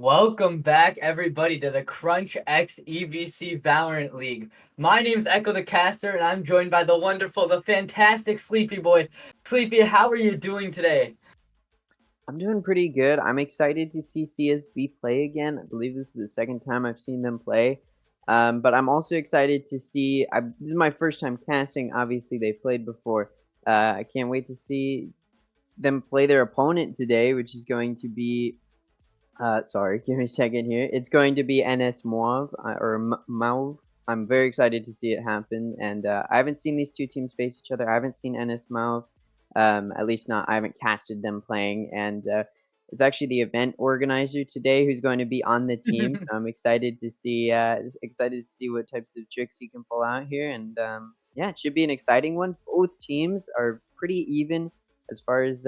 Welcome back, everybody, to the Crunch X EVC Valorant League. My name's Echo the Caster, and I'm joined by the wonderful, the fantastic Sleepy Boy. Sleepy, how are you doing today? I'm doing pretty good. I'm excited to see CSB play again. I believe this is the second time I've seen them play. But I'm also excited to see. This is my first time casting. Obviously, they played before. I can't wait to see them play their opponent today, which is going to be. Sorry, give me a second here. It's going to be NS Mauve Mauve. I'm very excited to see it happen, and I haven't seen these two teams face each other. I haven't seen NS Mauve, at least not. I haven't casted them playing, and it's actually the event organizer today who's going to be on the team. So I'm excited to see. Excited to see what types of tricks he can pull out here, and yeah, it should be an exciting one. Both teams are pretty even as far as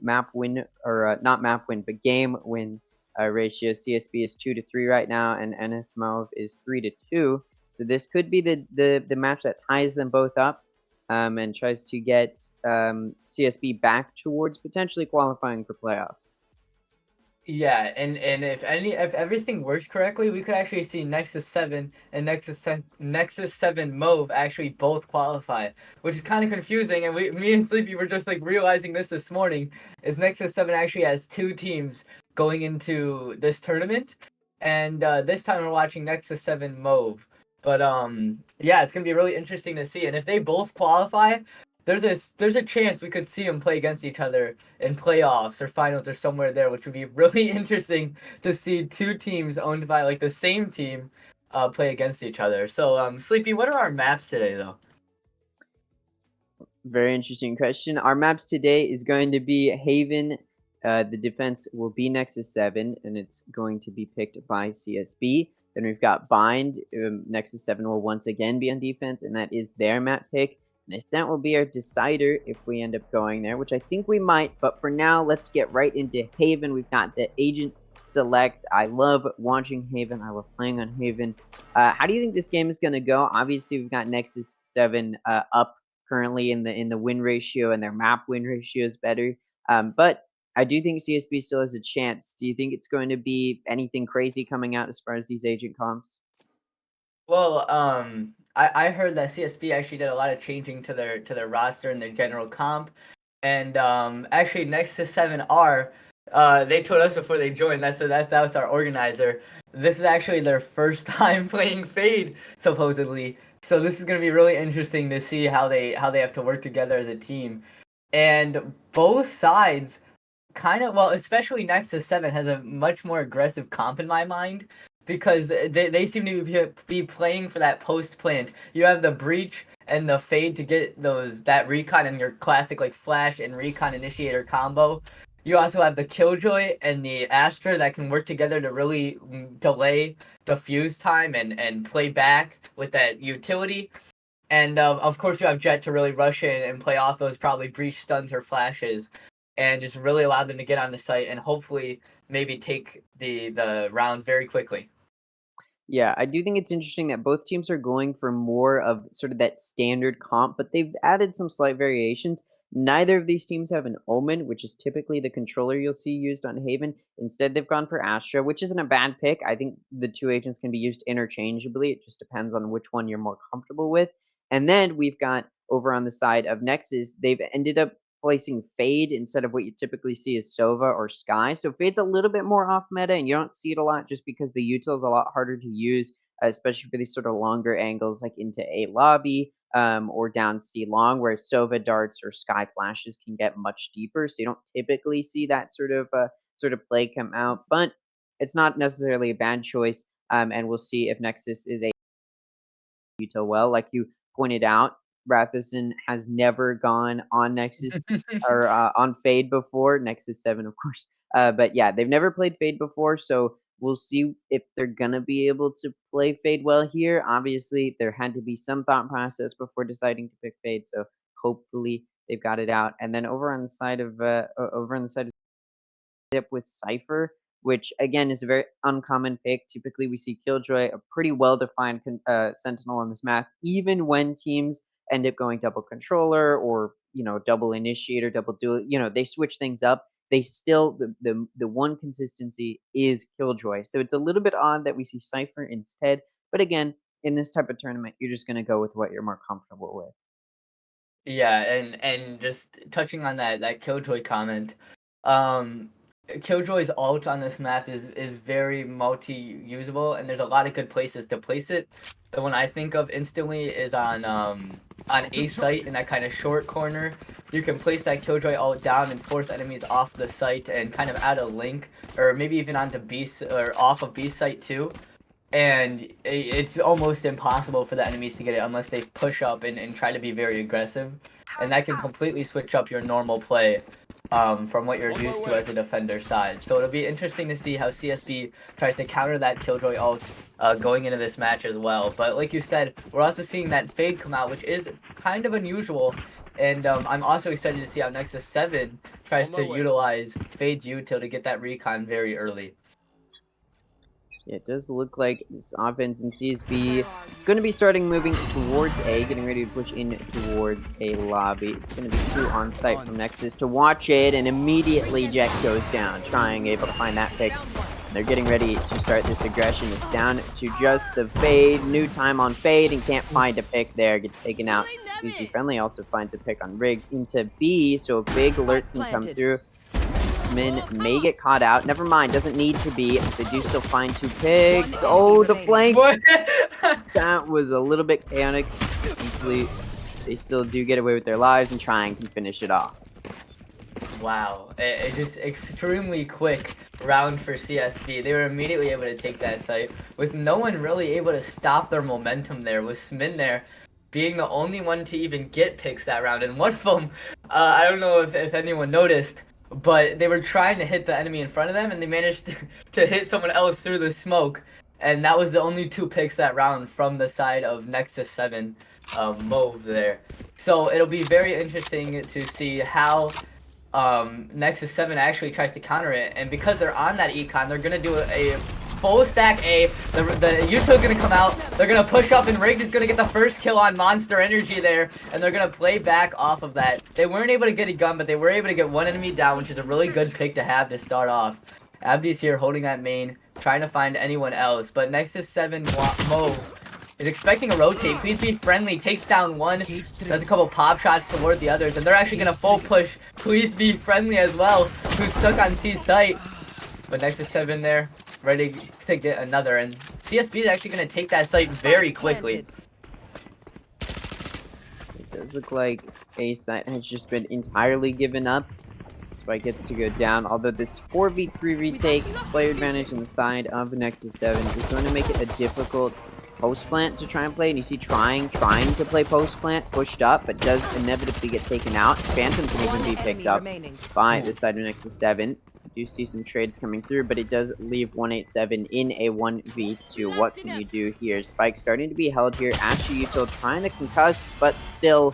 map win or not map win, but game win ratio. CSB is 2-3 right now, and NS Mauve is 3-2. So this could be the match that ties them both up, and tries to get CSB back towards potentially qualifying for playoffs. Yeah, and if everything works correctly, we could actually see Nexus 7 and Nexus 7 Mauve actually both qualify, which is kind of confusing. And me and Sleepy were just like realizing this morning, is Nexus 7 actually has two teams going into this tournament, and this time we're watching Nexus 7 Mauve. But yeah, it's gonna be really interesting to see. And if they both qualify, there's a chance we could see them play against each other in playoffs or finals or somewhere there, which would be really interesting to see two teams owned by like the same team play against each other. So, Sleepy, what are our maps today, though? Very interesting question. Our maps today is going to be Haven. The defense will be Nexus 7, and it's going to be picked by CSB. Then we've got Bind. Nexus 7 will once again be on defense, and that is their map pick. And Ascent will be our decider if we end up going there, which I think we might. But for now, let's get right into Haven. We've got the agent select. I love watching Haven. I love playing on Haven. How do you think this game is going to go? Obviously, we've got Nexus 7 up currently in the win ratio, and their map win ratio is better. But I do think CSB still has a chance. Do you think it's going to be anything crazy coming out as far as these agent comps? Well, I heard that CSB actually did a lot of changing to their roster and their general comp, and actually Nexus 7R, they told us before they joined. That was our organizer. This is actually their first time playing Fade, supposedly. So this is gonna be really interesting to see how they have to work together as a team, and both sides kind of, well, especially Nexus 7 has a much more aggressive comp in my mind because they seem to be playing for that post plant. You have the breach and the fade to get that recon and your classic like flash and recon initiator combo. You also have the killjoy and the astra that can work together to really delay diffuse time and play back with that utility. And of course, you have Jet to really rush in and play off those probably breach stuns or flashes, and just really allow them to get on the site and hopefully maybe take the round very quickly. Yeah, I do think it's interesting that both teams are going for more of sort of that standard comp, but they've added some slight variations. Neither of these teams have an Omen, which is typically the controller you'll see used on Haven. Instead, they've gone for Astra, which isn't a bad pick. I think the two agents can be used interchangeably. It just depends on which one you're more comfortable with. And then we've got over on the side of Nexus, they've ended up placing Fade instead of what you typically see as Sova or Sky. So Fade's a little bit more off meta, and you don't see it a lot just because the util is a lot harder to use, especially for these sort of longer angles like into A lobby or down C long, where Sova darts or Sky flashes can get much deeper. So you don't typically see that sort of play come out, but it's not necessarily a bad choice. And we'll see if Nexus is a util well. Like you pointed out, Rathison has never gone on Nexus or on Fade before. Nexus 7, of course. But yeah, they've never played Fade before, so we'll see if they're gonna be able to play Fade well here. Obviously, there had to be some thought process before deciding to pick Fade, so hopefully they've got it out. And then over on the side of Tip with Cypher, which again is a very uncommon pick. Typically, we see Killjoy, a pretty well-defined Sentinel on this map, even when teams end up going double controller or double initiator, double dual. They switch things up. they still the one consistency is Killjoy. So it's a little bit odd that we see Cypher instead. But again, in this type of tournament, you're just gonna go with what you're more comfortable with. Yeah, and just touching on that Killjoy comment, um, Killjoy's ult on this map is very multi-usable, and there's a lot of good places to place it. The one I think of instantly is on A site in that kind of short corner. You can place that Killjoy ult down and force enemies off the site and kind of add a link, or maybe even onto or off of B site too. And it's almost impossible for the enemies to get it unless they push up and try to be very aggressive, and that can completely switch up your normal play from what you're used to as a defender side. So it'll be interesting to see how CSB tries to counter that Killjoy ult going into this match as well. But like you said, we're also seeing that Fade come out, which is kind of unusual, and I'm also excited to see how Nexus 7 tries to utilize Fade's util to get that recon very early. It does look like this offense in CSB is going to be starting moving towards A, getting ready to push in towards A lobby. It's going to be 2 on site from Nexus to watch it, and immediately Jet goes down, able to find that pick. They're getting ready to start this aggression. It's down to just the Fade, new time on Fade, and can't find a pick there, gets taken out. CSB Friendly also finds a pick on Rig into B, so a big alert can come through. Min may get caught out. Never mind, doesn't need to be. They do still find 2 picks. Oh, the flank! That was a little bit chaotic. Thankfully, they still do get away with their lives and try and finish it off. Wow, it just extremely quick round for CSB. They were immediately able to take that site with no one really able to stop their momentum there, with Smin there being the only one to even get picks that round. And one of them, I don't know if anyone noticed, but they were trying to hit the enemy in front of them, and they managed to hit someone else through the smoke. And that was the only 2 picks that round from the side of Nexus 7, Mauve there. So it'll be very interesting to see how Nexus 7 actually tries to counter it. And because they're on that econ, they're going to do a full stack A. The util's going to come out. They're going to push up, and Rigged is going to get the first kill on Monster Energy there. And they're going to play back off of that. They weren't able to get a gun, but they were able to get one enemy down, which is a really good pick to have to start off. Abdi's here holding that main, trying to find anyone else. But Nexus 7 Mauve is expecting a rotate. Please be friendly. Takes down one. Does a couple pop shots toward the others. And they're actually going to full push. Please be friendly as well. Who's stuck on C site. But Nexus 7 there, ready to get another. And CSB is actually going to take that site very quickly. It does look like A site has just been entirely given up. Spike gets to go down, although this 4v3 retake, player advantage on the side of Nexus 7 is going to make it a difficult post plant to try and play. And you see trying to play post plant, pushed up, but does inevitably get taken out. Phantom can even be picked up by the side of Nexus 7. You do see some trades coming through, but it does leave 187 in a 1v2. What can you do here? Spike starting to be held here. Ashy Util trying to concuss, but still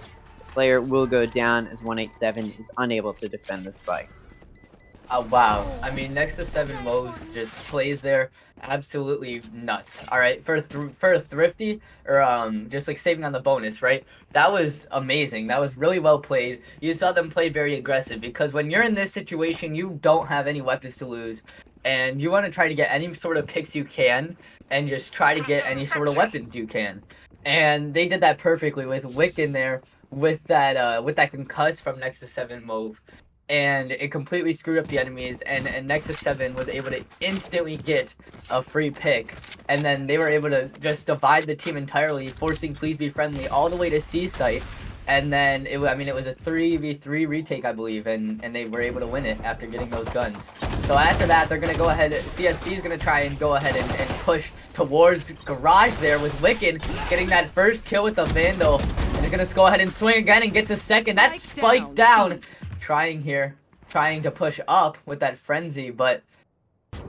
player will go down as 187 is unable to defend the spike. Wow. I mean, Nexus 7 Mauve just plays there absolutely nuts. All right, for a thrifty, or just like saving on the bonus, right? That was amazing. That was really well played. You saw them play very aggressive, because when you're in this situation, you don't have any weapons to lose, and you want to try to get any sort of picks you can, and just try to get any sort of weapons you can. And they did that perfectly with Wick in there, with that concuss from Nexus 7 Mauve. And it completely screwed up the enemies, and Nexus 7 was able to instantly get a free pick, and then they were able to just divide the team entirely, forcing Please Be Friendly all the way to C site, and then it was a 3v3 retake, I believe, and they were able to win it after getting those guns. So after that, they're gonna go ahead, CSB is gonna try and go ahead and push towards Garage there with Wiccan getting that first kill with the Vandal, and they're gonna go ahead and swing again and gets a second. That's spiked down. Trying to push up with that frenzy, but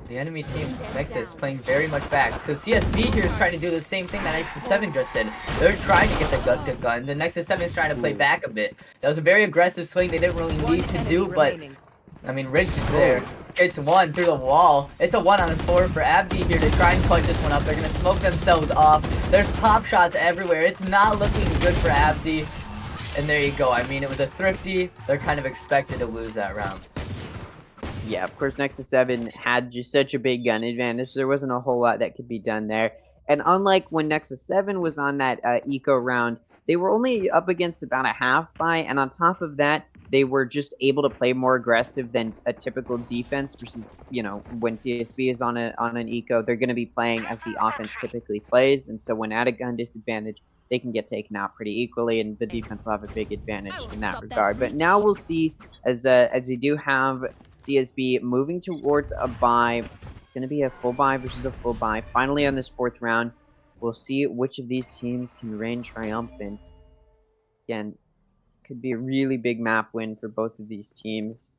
the enemy team, Nexus, playing very much back. Because CSB here is trying to do the same thing that Nexus 7 just did. They're trying to get the guns, and Nexus 7 is trying to play back a bit. That was a very aggressive swing they didn't really need to do, but, I mean, Ridge is there. It's one through the wall. It's a 1-on-4 for Abdi here to try and punch this one up. They're going to smoke themselves off. There's pop shots everywhere. It's not looking good for Abdi. And there you go. I mean, it was a thrifty. They're kind of expected to lose that round. Yeah, of course, Nexus 7 had just such a big gun advantage. There wasn't a whole lot that could be done there. And unlike when Nexus 7 was on that eco round, they were only up against about a half buy. And on top of that, they were just able to play more aggressive than a typical defense versus, when CSB is on an eco, they're going to be playing as the offense typically plays. And so when at a gun disadvantage, they can get taken out pretty equally, and the defense will have a big advantage in that regard. But now we'll see as they do have CSB moving towards a buy. It's going to be a full buy versus a full buy. Finally, on this 4th round, we'll see which of these teams can reign triumphant. Again, this could be a really big map win for both of these teams.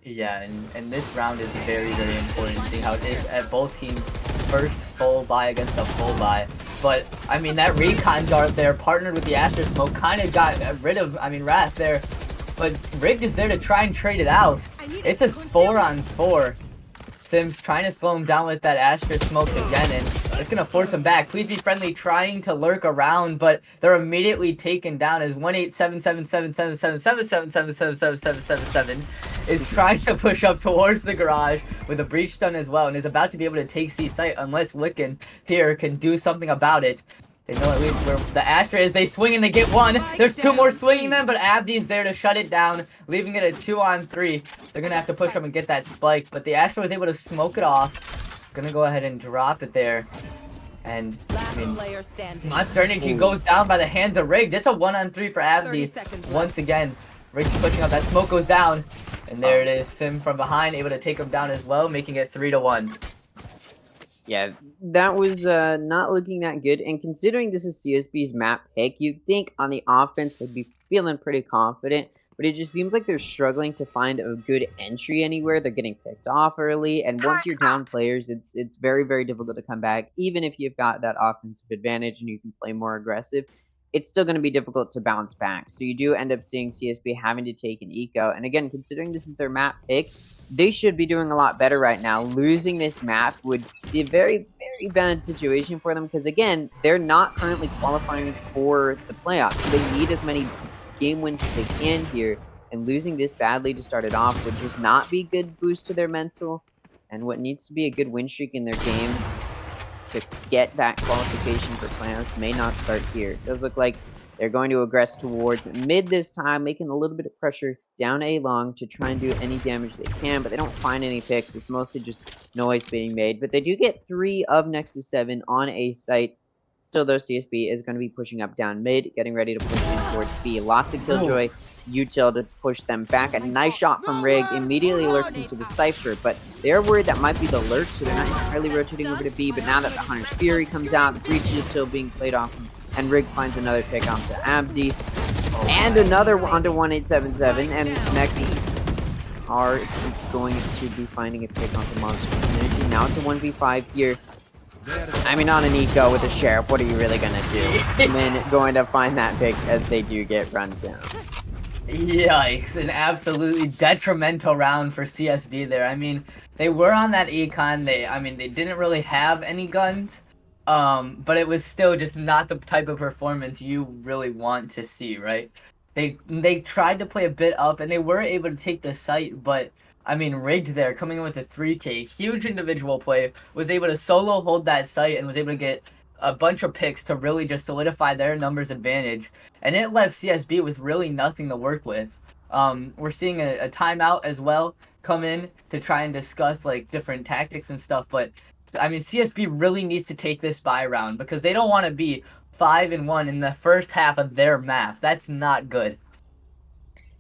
Yeah, and this round is very, very important, seeing how it is at both teams' first full buy against a full buy. But, I mean, that recon dart there, partnered with the Astra Smoke, kind of got rid of, Wrath there. But Rigged is there to try and trade it out. It's a 4-on-4. Sims trying to slow him down with that Astra Smokes again, and it's going to force him back. Please be friendly, trying to lurk around, but they're immediately taken down as 187777777777777 is trying to push up towards the garage with a breach stun as well, and is about to be able to take C site unless Wiccan here can do something about it. They know at least where the Astra is. They swing and they get one. There's 2 more swinging them, but Abdi's there to shut it down, leaving it at 2-on-3. They're going to have to push up and get that spike, but the Astra was able to smoke it off. Going to go ahead and drop it there. And, Monster Energy goes down by the hands of Rigged. It's a 1-on-3 for Abdi. Once again, Rigged pushing up. That smoke goes down. And there it is. Sim from behind, able to take him down as well, making it 3-1. Yeah, that was not looking that good. And considering this is CSB's map pick, you'd think on the offense they'd be feeling pretty confident. But it just seems like they're struggling to find a good entry anywhere. They're getting picked off early. And once you're down players, it's very, very difficult to come back. Even if you've got that offensive advantage and you can play more aggressive, it's still going to be difficult to bounce back. So you do end up seeing CSB having to take an eco. And again, considering this is their map pick, they should be doing a lot better right now. Losing this map would be a very, very bad situation for them because, again, they're not currently qualifying for the playoffs. So they need as many game wins as they can here, and losing this badly to start it off would just not be a good boost to their mental. And what needs to be a good win streak in their games to get that qualification for playoffs may not start here. It does look like they're going to aggress towards mid this time, making a little bit of pressure down A long to try and do any damage they can, but they don't find any picks. It's mostly just noise being made, but they do get 3 of Nexus 7 on A site. Still, though, CSB is going to be pushing up down mid, getting ready to push in towards B. Lots of Killjoy util to push them back. A nice shot from Rig immediately alerts them to the Cypher, but they're worried that might be the lurk, so they're not entirely rotating over to B. But now that the Hunter's Fury comes out, the breach util being played off, and Rig finds another pick onto Abdi, and another onto 1877, and Nexus are going to be finding a pick onto Monster Energy. Now it's a 1v5 here. I mean, on an eco with a Sheriff, what are you really going to do? And then going to find that pick as they do get run down. Yikes, an absolutely detrimental round for CSB there. I mean, they were on that econ. They didn't really have any guns. But it was still just not the type of performance you really want to see, right? They tried to play a bit up, and they were able to take the site, but, Rigged there, coming in with a 3K, huge individual play, was able to solo hold that site, and was able to get a bunch of picks to really just solidify their numbers advantage, and it left CSB with really nothing to work with. We're seeing a timeout as well come in to try and discuss, different tactics and stuff, but CSB really needs to take this buy round because they don't want to be 5-1 in the first half of their map. That's not good.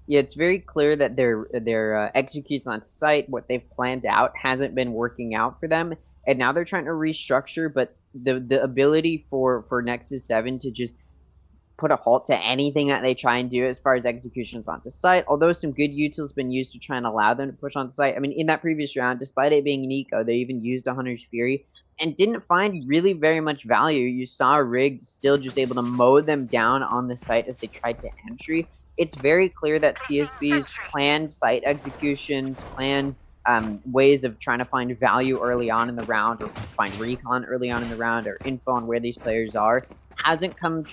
Yeah, it's very clear that their executes on site, what they've planned out, hasn't been working out for them, and now they're trying to restructure. But the ability for Nexus 7 to just put a halt to anything that they try and do as far as executions onto site, although some good util's been used to try and allow them to push onto site. In that previous round, despite it being an eco, they even used a Hunter's Fury and didn't find really very much value. You saw Rig still just able to mow them down on the site as they tried to entry. It's very clear that CSB's planned site executions, planned ways of trying to find value early on in the round, or find recon early on in the round, or info on where these players are, hasn't come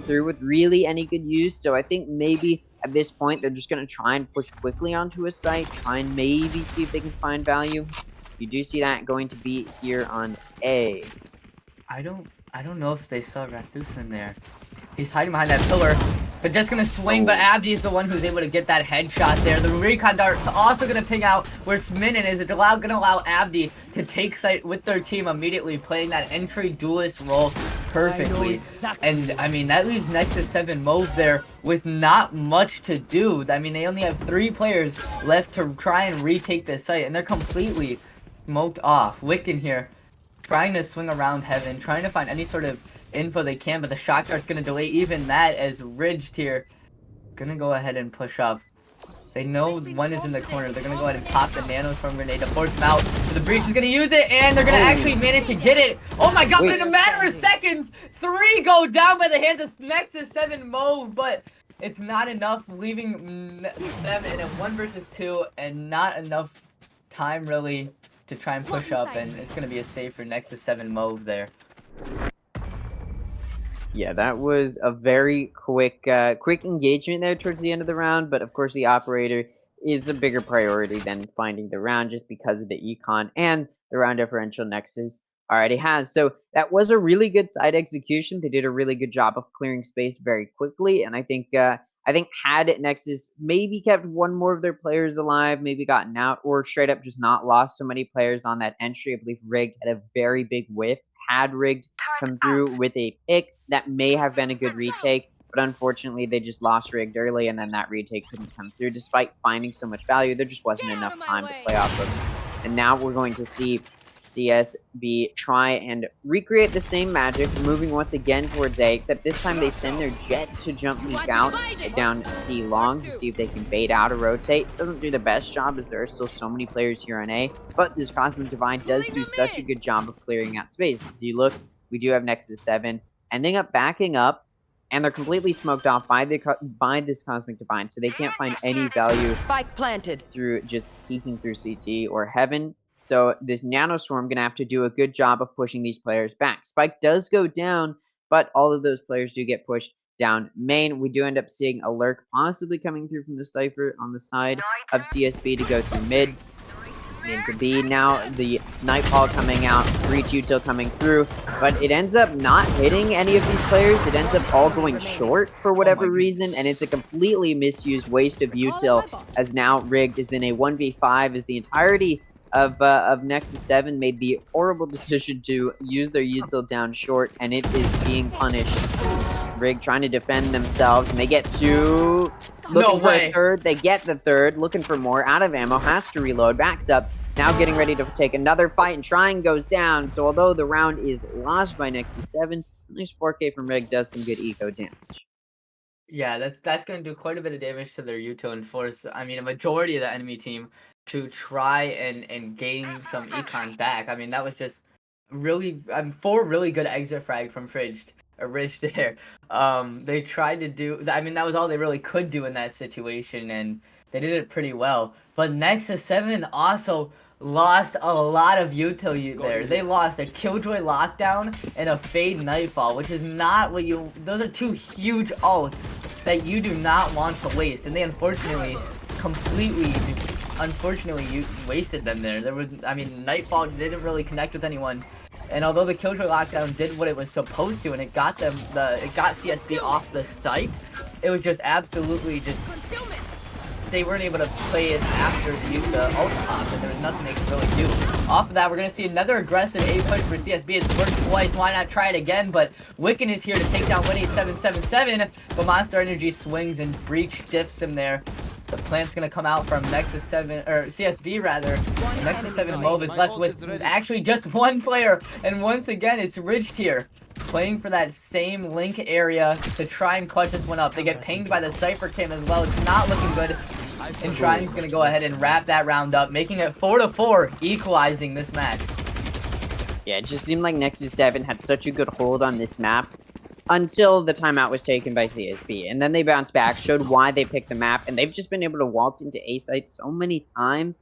through with really any good use. So I think maybe At this point, they're just going to try and push quickly onto a site, try and maybe see if they can find value. You do see that going to be here on A. I don't know if they saw Rathusen there. He's hiding behind that pillar. But just gonna swing, but Abdi is the one who's able to get that headshot there. The recon dart's also gonna ping out where Sminin is. It's gonna allow Abdi to take site with their team immediately, playing that entry duelist role perfectly. And I mean, that leaves Nexus 7 Mauve there with not much to do. I mean, they only have 3 players left to try and retake this site, and they're completely smoked off. Wiccan here, trying to swing around Heaven, trying to find any sort of info they can, but the shock dart's gonna delay even that, as Ridged here gonna go ahead and push up. They know one is in the corner. They're gonna go ahead and pop the nanostorm grenade to force him out. But the breach is gonna use it, and they're gonna actually manage to get it. Oh my god, in a matter of seconds, 3 go down by the hands of Nexus 7 Mauve, but it's not enough, leaving them in a 1 versus 2, and not enough time really to try and push up, and it's gonna be a save for Nexus 7 Mauve there. Yeah, that was a very quick engagement there towards the end of the round, but of course the operator is a bigger priority than finding the round just because of the econ and the round differential Nexus already has. So that was a really good side execution. They did a really good job of clearing space very quickly, and I think had Nexus maybe kept one more of their players alive, maybe gotten out, or straight up just not lost so many players on that entry. I believe Rigged had a very big whiff. Had Rigged come through with a pick, that may have been a good retake, but unfortunately they just lost Rigged early, and then that retake couldn't come through. Despite finding so much value, there just wasn't enough time to play off of. And now we're going to see CSB try and recreate the same magic, moving once again towards A, except this time they send their jet to jump peek out down C long to see if they can bait out or rotate. Doesn't do the best job as there are still so many players here on A, but this Cosmic Divine does do such a good job of clearing out space. As you look, we do have Nexus 7 ending up backing up, and they're completely smoked off by this Cosmic Divine, so they can't find any value Spike planted through just peeking through CT or Heaven. So this Nanostorm gonna have to do a good job of pushing these players back. Spike does go down, but all of those players do get pushed down main. We do end up seeing a lurk possibly coming through from the Cypher on the side of CSB to go through mid into B. Now the Nightfall coming out, Breach Util coming through, but it ends up not hitting any of these players. It ends up all going short for whatever reason, and it's a completely misused waste of Util, as now Rigged is in a 1v5 as the entirety of Nexus 7 made the horrible decision to use their util down short, and it is being punished. Rig trying to defend themselves, and they get to looking for a third. They get the third, looking for more, out of ammo, has to reload, backs up, now getting ready to take another fight, and Shrine goes down. So although the round is lost by Nexus 7, at least 4K from Rig does some good eco damage. Yeah, that's going to do quite a bit of damage to their util and force, I mean, a majority of the enemy team to try and gain some econ back. I mean, that was just really 4 really good exit frag from Ridge there. They tried to do, I mean, that was all they really could do in that situation, and they did it pretty well. But Nexus 7 also lost a lot of util there. They lost a Killjoy Lockdown and a Fade Nightfall, which is not what you, those are 2 huge ults that you do not want to waste, and they unfortunately completely just you wasted them there. There was, I mean, Nightfall didn't really connect with anyone, and although the Killjoy Lockdown did what it was supposed to, and it got them it got CSB off the site, it was just absolutely just, they weren't able to play it after the ult pop, and there was nothing they could really do. Off of that, we're going to see another aggressive A push for CSB. It's worked twice, why not try it again? But Wiccan is here to take down 18777, but Monster Energy swings and Breach diffs him there. The plant's gonna come out from Nexus 7, or CSB rather. Nexus 7 Mauve is left with actually just 1 player, and once again it's Ridged here, playing for that same link area to try and clutch this one up. They get pinged by the Cypher Cam as well. It's not looking good, and Shrine's gonna go ahead and wrap that round up, making it 4-4, equalizing this match. Yeah, it just seemed like Nexus 7 had such a good hold on this map until the timeout was taken by CSB, and then they bounced back, showed why they picked the map, and they've just been able to waltz into A site so many times.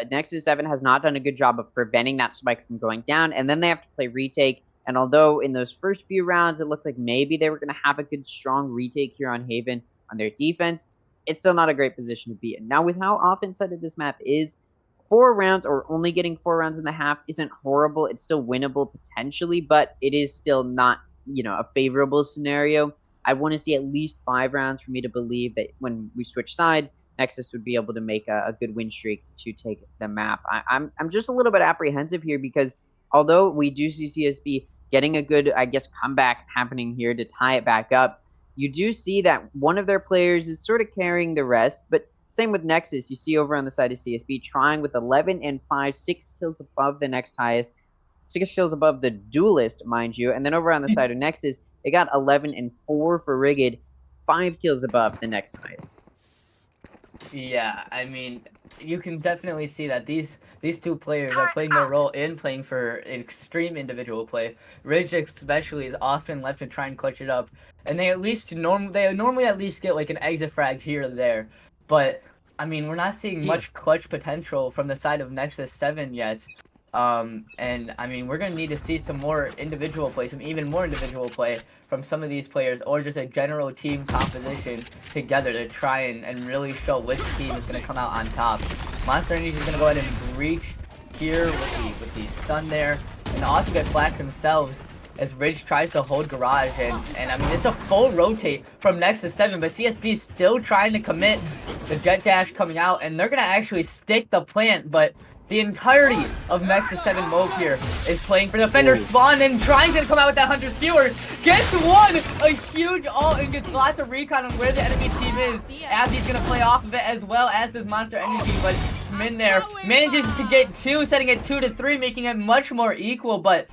Nexus 7 has not done a good job of preventing that spike from going down, and then they have to play retake, and although in those first few rounds it looked like maybe they were going to have a good strong retake here on Haven on their defense, it's still not a great position to be in. Now, with how offensive this map is, 4 rounds or only getting 4 rounds and a half isn't horrible. It's still winnable potentially, but it is still not, a favorable scenario. I want to see at least 5 rounds for me to believe that when we switch sides, Nexus would be able to make a good win streak to take the map. I'm just a little bit apprehensive here because although we do see CSB getting a good, I guess, comeback happening here to tie it back up, you do see that one of their players is sort of carrying the rest, but same with Nexus. You see over on the side of CSB trying with 11 and 5, 6 kills above the next highest, 6 kills above the duelist, mind you. And then over on the side of Nexus, they got 11 and 4 for Rigged, 5 kills above the next highest. Yeah, I mean, you can definitely see that these two players are playing their role in playing for extreme individual play. Ridge especially is often left to try and clutch it up, and they normally at least get like an exit frag here or there, but I mean we're not seeing much clutch potential from the side of Nexus 7 yet. And I mean, we're going to need to see some more individual play, some even more individual play from some of these players, or just a general team composition together to try and really show which team is going to come out on top. Monster Energy is going to go ahead and breach here with the stun there, and also get flashed themselves as Ridge tries to hold Garage, and I mean, it's a full rotate from Nexus 7, but CSB is still trying to commit the Jet Dash coming out, and they're going to actually stick the plant, but the entirety of Nexus 7 Mauve here is playing for Defender Spawn and trying to come out with that Hunter's Skewer. Gets one! A huge ult and gets lots of recon on where the enemy team is. Abby's gonna play off of it as well as does Monster Energy, but Min there manages to get 2, setting it 2-3, making it much more equal, but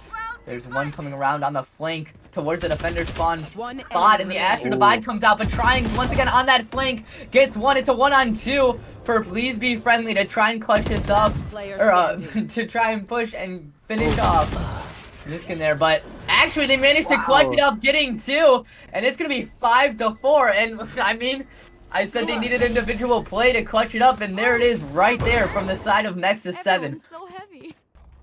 there's one coming around on the flank towards the Defender Spawn spot, and the Astro Divide comes out, but trying once again on that flank, gets one. It's a 1-on-2 for Please Be Friendly to try and clutch this up, or to try and push and finish off Niskin there, but actually they managed to clutch it up, getting 2, and it's gonna be 5-4, and I mean, I said they needed individual play to clutch it up, and there it is right there from the side of Nexus 7. So heavy.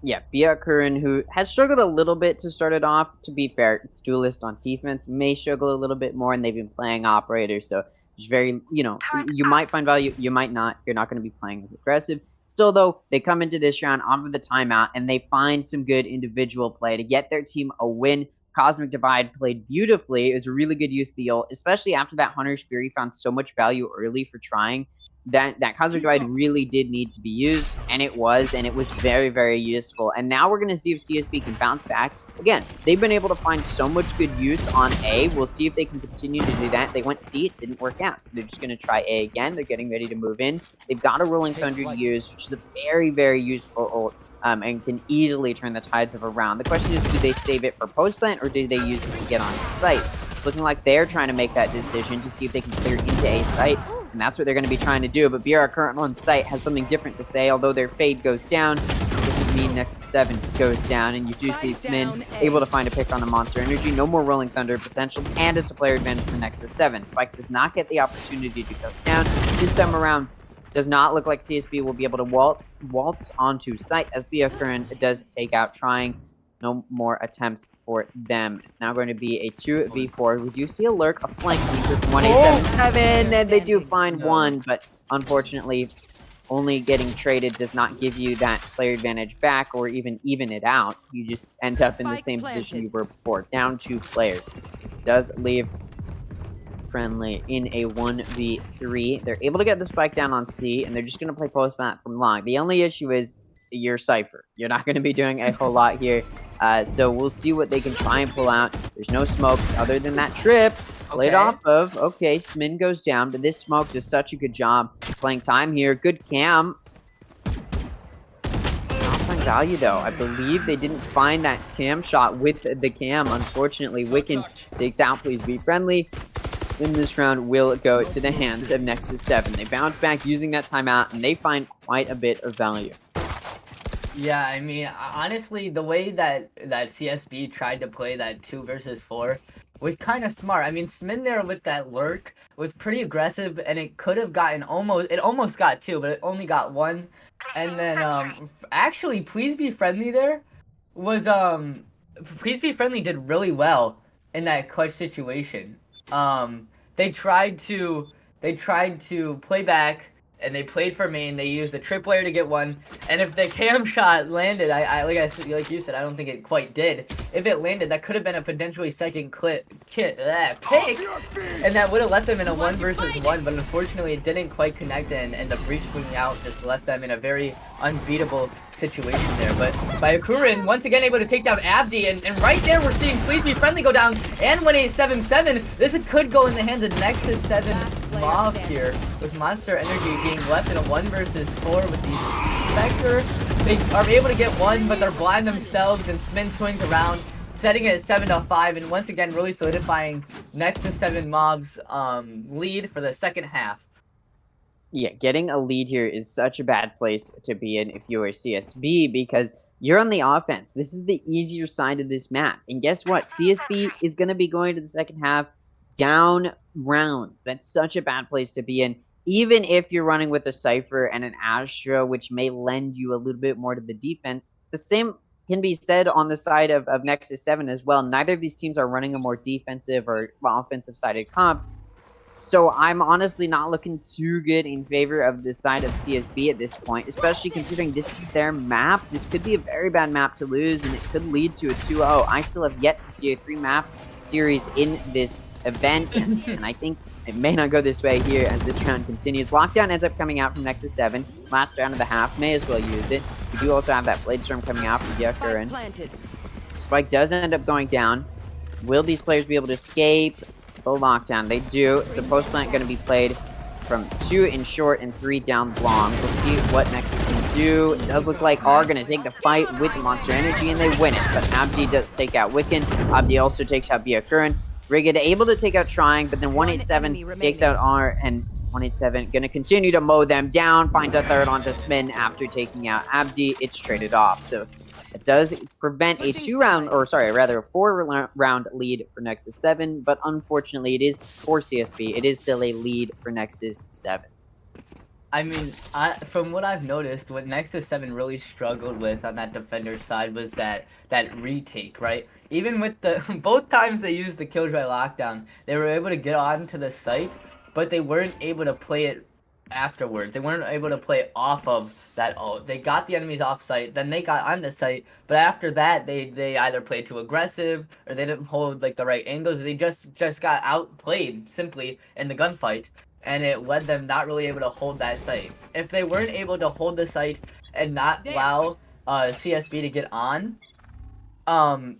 Yeah, Byakuren, who has struggled a little bit to start it off. To be fair, it's Duelist on defense, may struggle a little bit more, and they've been playing Operator, so it's very, you might find value, you might not. You're not going to be playing as aggressive. Still, though, they come into this round off of the timeout, and they find some good individual play to get their team a win. Cosmic Divide played beautifully. It was a really good use of the ult, especially after that Hunter's Fury found so much value early for trying. That Cosmic Divide really did need to be used, and it was very, very useful. And now we're going to see if CSB can bounce back. Again, they've been able to find so much good use on A. We'll see if they can continue to do that. They went C, it didn't work out, so they're just going to try A again. They're getting ready to move in. They've got a Rolling Thunder to use, which is a very, very useful ult, and can easily turn the tides of a round. The question is, do they save it for post-plant, or do they use it to get on site? Looking like they're trying to make that decision to see if they can clear into A site, and that's what they're going to be trying to do. But BR current on site has something different to say. Although their fade goes down, doesn't mean Nexus 7 goes down, and you do see Smin able to find a pick on the Monster Energy. No more Rolling Thunder potential, and it's a player advantage for Nexus 7. Spike does not get the opportunity to go down this time around. Does not look like CSB will be able to waltz onto site, as BR current does take out, trying. No more attempts for them. It's now going to be a 2v4. We do see a lurk, a flank with 1877, and they do find one, but unfortunately, only getting traded does not give you that player advantage back or even it out. You just end up in the same position you were before. Down 2 players. Does leave Friendly in a 1v3. They're able to get the spike down on C, and they're just going to play post-mat from long. The only issue is your Cypher. You're not going to be doing a whole lot here. So we'll see what they can try and pull out. There's no smokes other than that trip. Played off of. Okay, Smin goes down, but this smoke does such a good job playing time here. Good cam. Not find value though. I believe they didn't find that cam shot with the cam. Unfortunately, Wiccan takes out Please Be Friendly. In this round will go to the hands of Nexus 7. They bounce back using that timeout, and they find quite a bit of value. Yeah, I mean, honestly, the way that CSB tried to play that 2 versus 4 was kind of smart. I mean, Smin there with that lurk was pretty aggressive, and it could have gotten almost got 2, but it only got 1. And then, actually, Please Be Friendly there was, Please Be Friendly did really well in that clutch situation. They tried to they tried to play back, and they played for main. They used a tripwire to get one, and if the cam shot landed, like you said, I don't think it quite did. If it landed, that could have been a potentially second pick, and that would have left them in a 1 versus 1. But unfortunately, it didn't quite connect, and the breach swinging out just left them in a very unbeatable situation there. But by Akurin, once again able to take down Abdi, and right there we're seeing Please Be Friendly go down, and 1877. This could go in the hands of Nexus 7 Mauve here, with Monster Energy being left in a 1 versus 4 with the Spectre. They are able to get one, but they're blind themselves, and Spin swings around, setting it at 7-5, and once again really solidifying Nexus 7 Mauve's lead for the second half. Yeah, getting a lead here is such a bad place to be in if you are CSB, because you're on the offense. This is the easier side of this map. And guess what? CSB is going to be going to the second half down rounds. That's such a bad place to be in. Even if you're running with a Cypher and an Astra, which may lend you a little bit more to the defense, the same can be said on the side of Nexus 7 as well. Neither of these teams are running a more defensive or offensive-sided comp. So I'm honestly not looking too good in favor of the side of CSB at this point, especially considering this is their map. This could be a very bad map to lose, and it could lead to a 2-0. I still have yet to see a 3-map series in this event, and I think it may not go this way here as this round continues. Lockdown ends up coming out from Nexus 7. Last round of the half, may as well use it. We do also have that Blade Storm coming out from Yakurin. Spike does end up going down. Will these players be able to escape the lockdown? They do. So post plant going to be played from 2 in short and 3 down long. We'll see what Nexus can do. It does look like are going to take the fight with Monster Energy, and they win it. But Abdi does take out Wiccan. Abdi also takes out Byakurin. Rigid able to take out Trying, but then 187 takes out R, and 187 going to continue to mow them down. Finds a third onto Spin after taking out Abdi. It's traded off. So it does prevent a 4-round lead for Nexus 7, but unfortunately it is for CSB. It is still a lead for Nexus 7. I mean, from what I've noticed, what Nexus 7 really struggled with on that defender side was that retake, right? Even with the both times they used the Killjoy lockdown, they were able to get onto the site, but they weren't able to play it afterwards. They weren't able to play off of that ult. They got the enemies off site, then they got on the site, but after that they either played too aggressive or they didn't hold like the right angles. They just got outplayed simply in the gunfight, and it led them not really able to hold that site. If they weren't able to hold the site and not allow CSB to get on,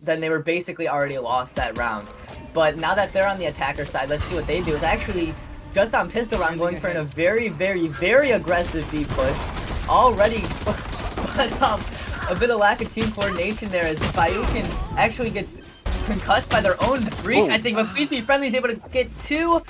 then they were basically already lost that round. But now that they're on the attacker side, let's see what they do. It's actually just on pistol round going for a very, very, very aggressive B push already, but a bit of lack of team coordination there as Bayukin actually gets concussed by their own breach, I think, but Please Be Friendly is able to get 2.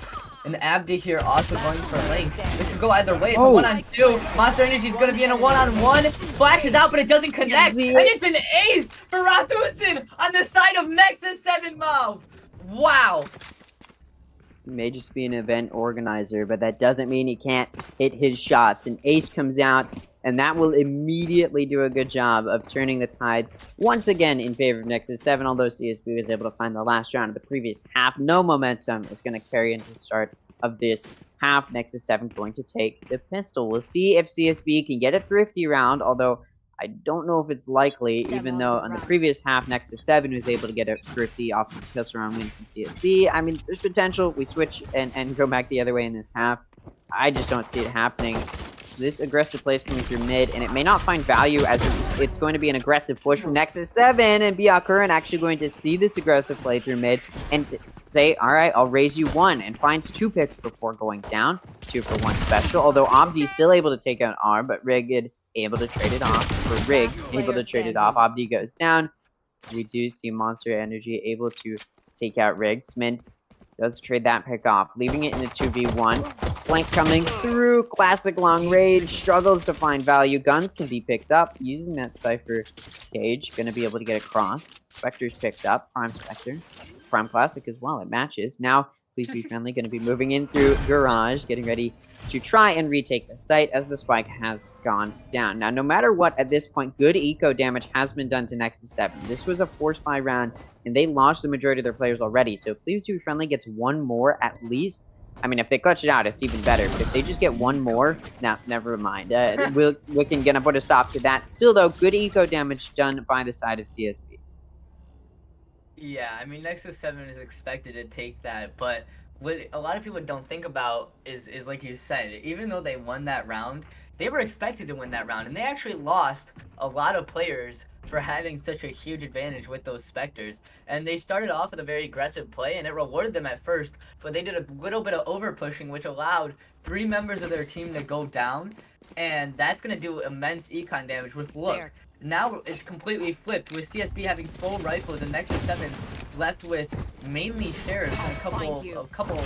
And Abdi here also going for a link. It could go either way. It's a 1-on-2. Monster Energy is going to be in a 1-on-1. Flashes out, but it doesn't connect. And it's an ace for Rathusin on the side of Nexus 7 Mauve. Wow. He may just be an event organizer, but that doesn't mean he can't hit his shots. An ace comes out, and that will immediately do a good job of turning the tides once again in favor of Nexus 7, although CSB was able to find the last round of the previous half. No momentum is going to carry into the start of this half. Nexus 7 going to take the pistol. We'll see if CSB can get a thrifty round, although I don't know if it's likely, even though on the previous half, Nexus 7 was able to get a thrifty off of the pistol round win from CSB. I mean, there's potential. We switch and go back the other way in this half. I just don't see it happening. This aggressive play is coming through mid, and it may not find value as it's going to be an aggressive push from Nexus 7, and Byakurin actually going to see this aggressive play through mid and say, all right, I'll raise you 1, and finds 2 picks before going down. 2 for 1 special, although Abdi is still able to take out R, but Rigid able to trade it off, or Rig able to trade it off. Abdi goes down. We do see Monster Energy able to take out Rig. Smid does trade that pick off, leaving it in a 2v1. Flank coming through, classic long range, struggles to find value. Guns can be picked up using that Cypher cage. Gonna be able to get across. Spectre's picked up, Prime Spectre. Prime Classic as well, it matches. Now, Please Be Friendly gonna be moving in through Garage, getting ready to try and retake the site as the spike has gone down. Now, no matter what, at this point, good eco damage has been done to Nexus 7. This was a force buy round, and they lost the majority of their players already. So if Please Be Friendly gets 1 more at least, I mean, if they clutch it out, it's even better. But if they just get one more, nah, never mind. Wiccan gonna put a stop to that. Still, though, good eco damage done by the side of CSB. Yeah, I mean Nexus 7 is expected to take that, but what a lot of people don't think about is like you said, even though they won that round, they were expected to win that round, and they actually lost a lot of players for having such a huge advantage with those Spectres. And they started off with a very aggressive play, and it rewarded them at first, but they did a little bit of over pushing, which allowed 3 members of their team to go down, and that's gonna do immense econ damage. With look. Now it's completely flipped, with CSB having full rifles and Nexus 7 left with mainly sheriffs and a couple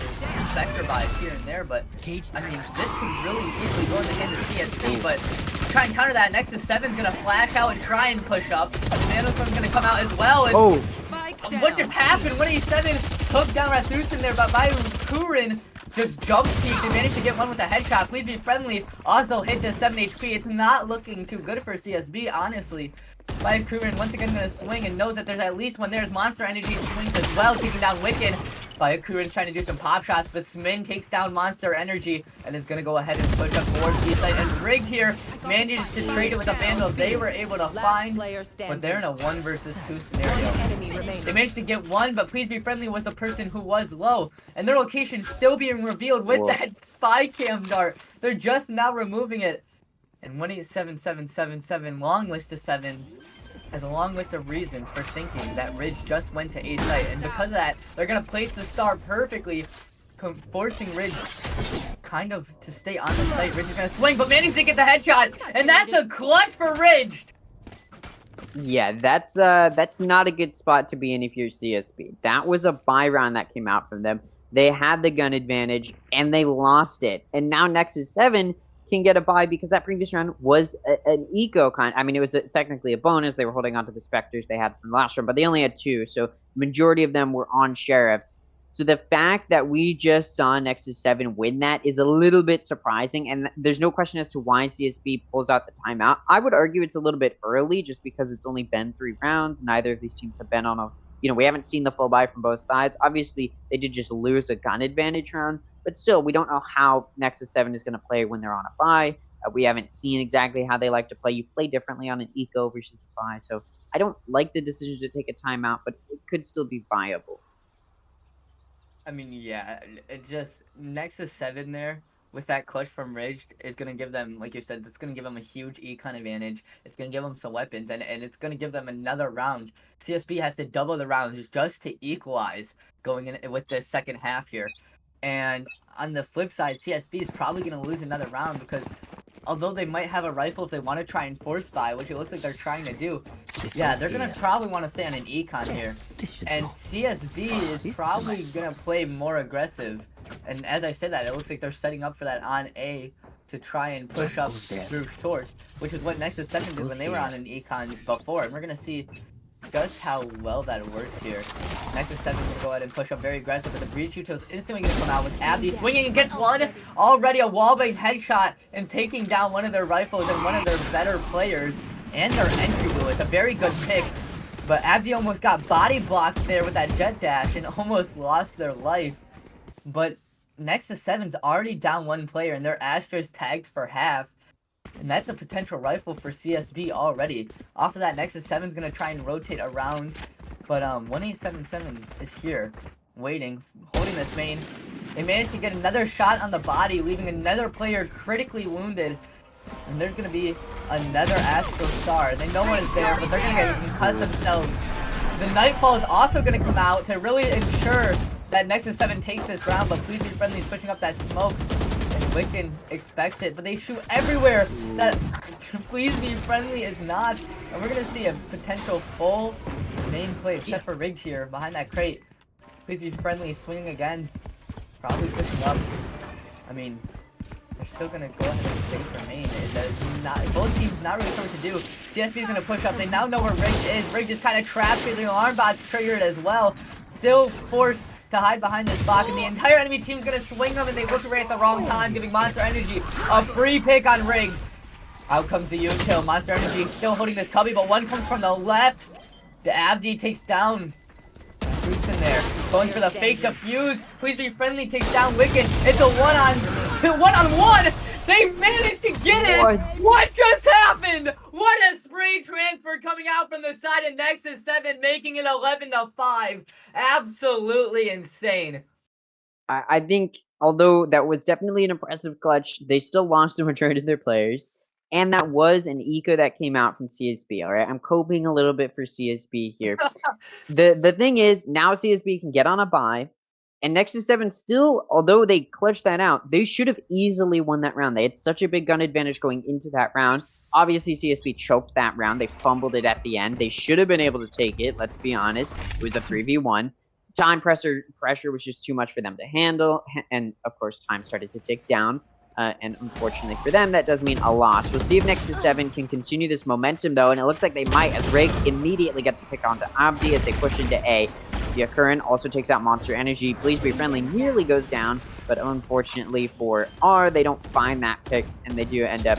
Spectre buys here and there, but I mean, this could really easily go in the hands of CSB, but to try and counter that, Nexus 7's gonna flash out and try and push up. Nanostorm's gonna come out as well, and what just happened? 187 took down Rathusin there, but Kurin just jump peeked and managed to get one with a headshot. Please be friendly. Also hit to 7 HP. It's not looking too good for CSB, honestly. Kurin once again gonna swing and knows that there's at least one. There's Monster Energy swings as well, taking down Wiccan. Kurin's trying to do some pop shots, but Smin takes down Monster Energy and is gonna go ahead and push up towards B-site. And Rigged here manages to trade it with a Vandal they were able to find, but they're in a 1 versus 2 scenario. They managed to get one, but Please Be Friendly was the person who was low, and their location still being revealed with that spy cam dart. They're just now removing it. And 187777, long list of 7s, has a long list of reasons for thinking that Ridge just went to A site, and because of that, they're gonna place the star perfectly, forcing Ridge kind of to stay on the site. Ridge is gonna swing, but manages to get the headshot, and that's a clutch for Ridge! Yeah, that's not a good spot to be in if you're CSB. That was a buy round that came out from them. They had the gun advantage, and they lost it. And now Nexus 7 can get a buy because that previous round was an eco kind. I mean, it was technically a bonus. They were holding on to the Spectres they had from last round, but they only had 2, so majority of them were on Sheriffs. So the fact that we just saw Nexus 7 win that is a little bit surprising, and there's no question as to why CSB pulls out the timeout. I would argue it's a little bit early just because it's only been 3 rounds. Neither of these teams have been on a, we haven't seen the full buy from both sides. Obviously, they did just lose a gun advantage round, but still, we don't know how Nexus 7 is going to play when they're on a buy. We haven't seen exactly how they like to play. You play differently on an eco versus a buy, so I don't like the decision to take a timeout, but it could still be viable. I mean, yeah, it just Nexus 7 there with that clutch from Ridge is going to give them, like you said, it's going to give them a huge econ advantage. It's going to give them some weapons, and it's going to give them another round. CSB has to double the rounds just to equalize going in with the second half here. And on the flip side, CSB is probably going to lose another round because although they might have a rifle if they want to try and force buy, which it looks like they're trying to do, yeah, they're going to probably want to stay on an econ here. And CSB is probably going to play more aggressive. And as I said that, it looks like they're setting up for that on A to try and push up through short, which is what Nexus 7 did when they were on an econ before. And we're going to see just how well that works here. Nexus 7 will go ahead and push up very aggressive, but the Breach Util's instantly going to come out with Abdi swinging and gets one. Already a wallbang headshot and taking down one of their rifles and one of their better players and their entry to it. A very good pick, but Abdi almost got body blocked there with that jet dash and almost lost their life. But Nexus 7's already down one player and their Astra's tagged for half. And that's a potential rifle for CSB already. Off of that, Nexus 7's going to try and rotate around. But 1877 is here, waiting, holding this main. They managed to get another shot on the body, leaving another player critically wounded. And there's going to be another Astral Star. They know one is there, but they're going to get concuss themselves. The Nightfall is also going to come out to really ensure that Nexus 7 takes this round, but Please Be Friendly is pushing up that smoke. Wiccan expects it, but they shoot everywhere that Please Be Friendly is not. And we're going to see a potential full main play, except for Rigged here behind that crate. Please Be Friendly swinging again. Probably pushing up. I mean, they're still going to go ahead and stay for main. Both teams not really sure what to do. CSB is going to push up. They now know where Rigged is. Rigged is kind of trapped here. The alarm bot's triggered as well. Still forced to hide behind this block, and the entire enemy team is going to swing them, and they look right at the wrong time, giving Monster Energy a free pick on Rigged. Out comes the util. Monster Energy still holding this cubby, but one comes from the left. The Abdi takes down Bruce in there. Going for the fake defuse. Please be friendly. Takes down Wicked. It's a one-on-one. They managed to get it. What just happened? What a spray transfer coming out from the side of Nexus 7, making it 11-5. Absolutely insane. I think, although that was definitely an impressive clutch, they still lost the majority of their players. And that was an eco that came out from CSB, alright? I'm coping a little bit for CSB here. The thing is, now CSB can get on a bye, and Nexus 7 still, although they clutched that out, they should have easily won that round. They had such a big gun advantage going into that round. Obviously, CSB choked that round. They fumbled it at the end. They should have been able to take it, let's be honest. It was a 3v1. Time pressure was just too much for them to handle, and of course, time started to tick down. And unfortunately for them, that does mean a loss. We'll see if Nexus 7 can continue this momentum, though, and it looks like they might, as Rig immediately gets a pick onto Abdi as they push into A. The Current also takes out Monster Energy. Please Be Friendly nearly goes down, but unfortunately for R, they don't find that pick, and they do end up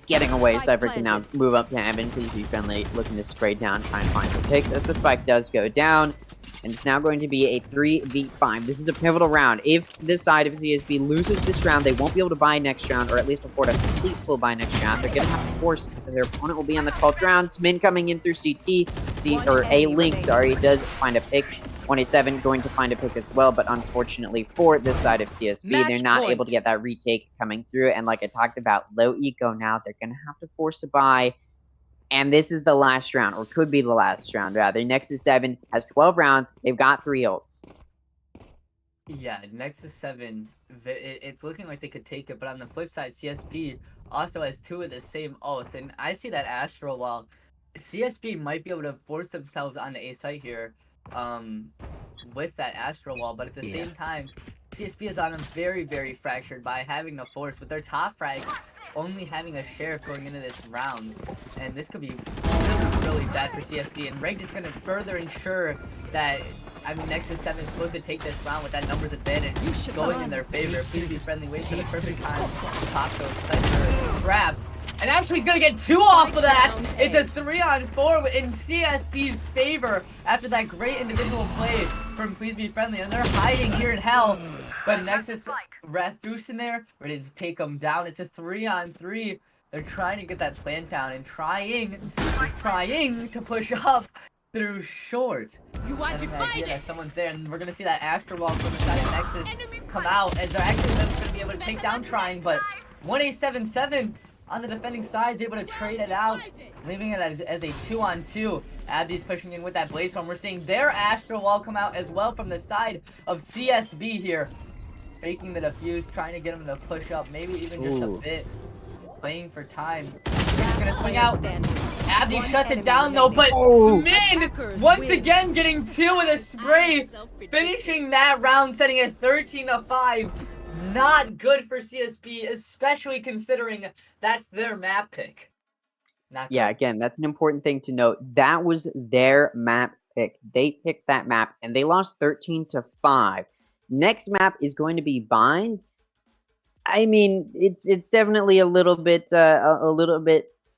getting away. Cypher can now move up to Evan. Please Be Friendly, looking to spray down, try and find the picks as the spike does go down. And it's now going to be a 3v5. This is a pivotal round. If this side of CSB loses this round, they won't be able to buy next round, or at least afford a complete full buy next round. They're going to have to force it, so their opponent will be on the 12th round. Min coming in through CT. A Link, sorry, does find a pick. 187 going to find a pick as well, but unfortunately for this side of CSB, they're not able to get that retake coming through. And like I talked about, low eco now. They're going to have to force a buy. And this is the last round, or could be the last round, rather. Nexus 7 has 12 rounds. They've got 3 ults. Yeah, Nexus 7, it's looking like they could take it, but on the flip side, CSB also has 2 of the same ults. And I see that Astro, while CSB might be able to force themselves on the A site here with that Astro wall, but at the same time, CSB is on them very, very fractured by having to force with their top frag only having a sheriff going into this round, and this could be really, really bad for CSB. And Ranked is going to further ensure that, I mean, Nexus 7 is supposed to take this round with that numbers advantage going in their favor. Please Be Friendly, wait for the perfect time to pop those Cypher grabs. And actually, he's going to get 2 off of that. It's a 3-on-4 in CSB's favor after that great individual play from Please Be Friendly. And they're hiding here in hell. But Nexus, Rathus in there, ready to take them down. It's a 3-on-3. They're trying to get that plant down and trying to push up through short. You want to fight that someone's there, and we're going to see that Astro Wall from the side of Nexus come out as they're actually going to be able to take down trying, but 1A77 on the defending side is able to trade it out, leaving it as a 2-on-2. Abdi's pushing in with that Blaze Storm. We're seeing their Astro Wall come out as well from the side of CSB here. Faking the defuse, trying to get him to push up, maybe even just a bit. Playing for time. He's gonna swing out. Abdi shuts it down though, but Min once again getting 2 with a spray, finishing that round, setting it 13-5. Not good for CSB, especially considering that's their map pick. Yeah, again, that's an important thing to note. That was their map pick. They picked that map, and they lost 13-5. Next map is going to be Bind. I mean, it's definitely a little bit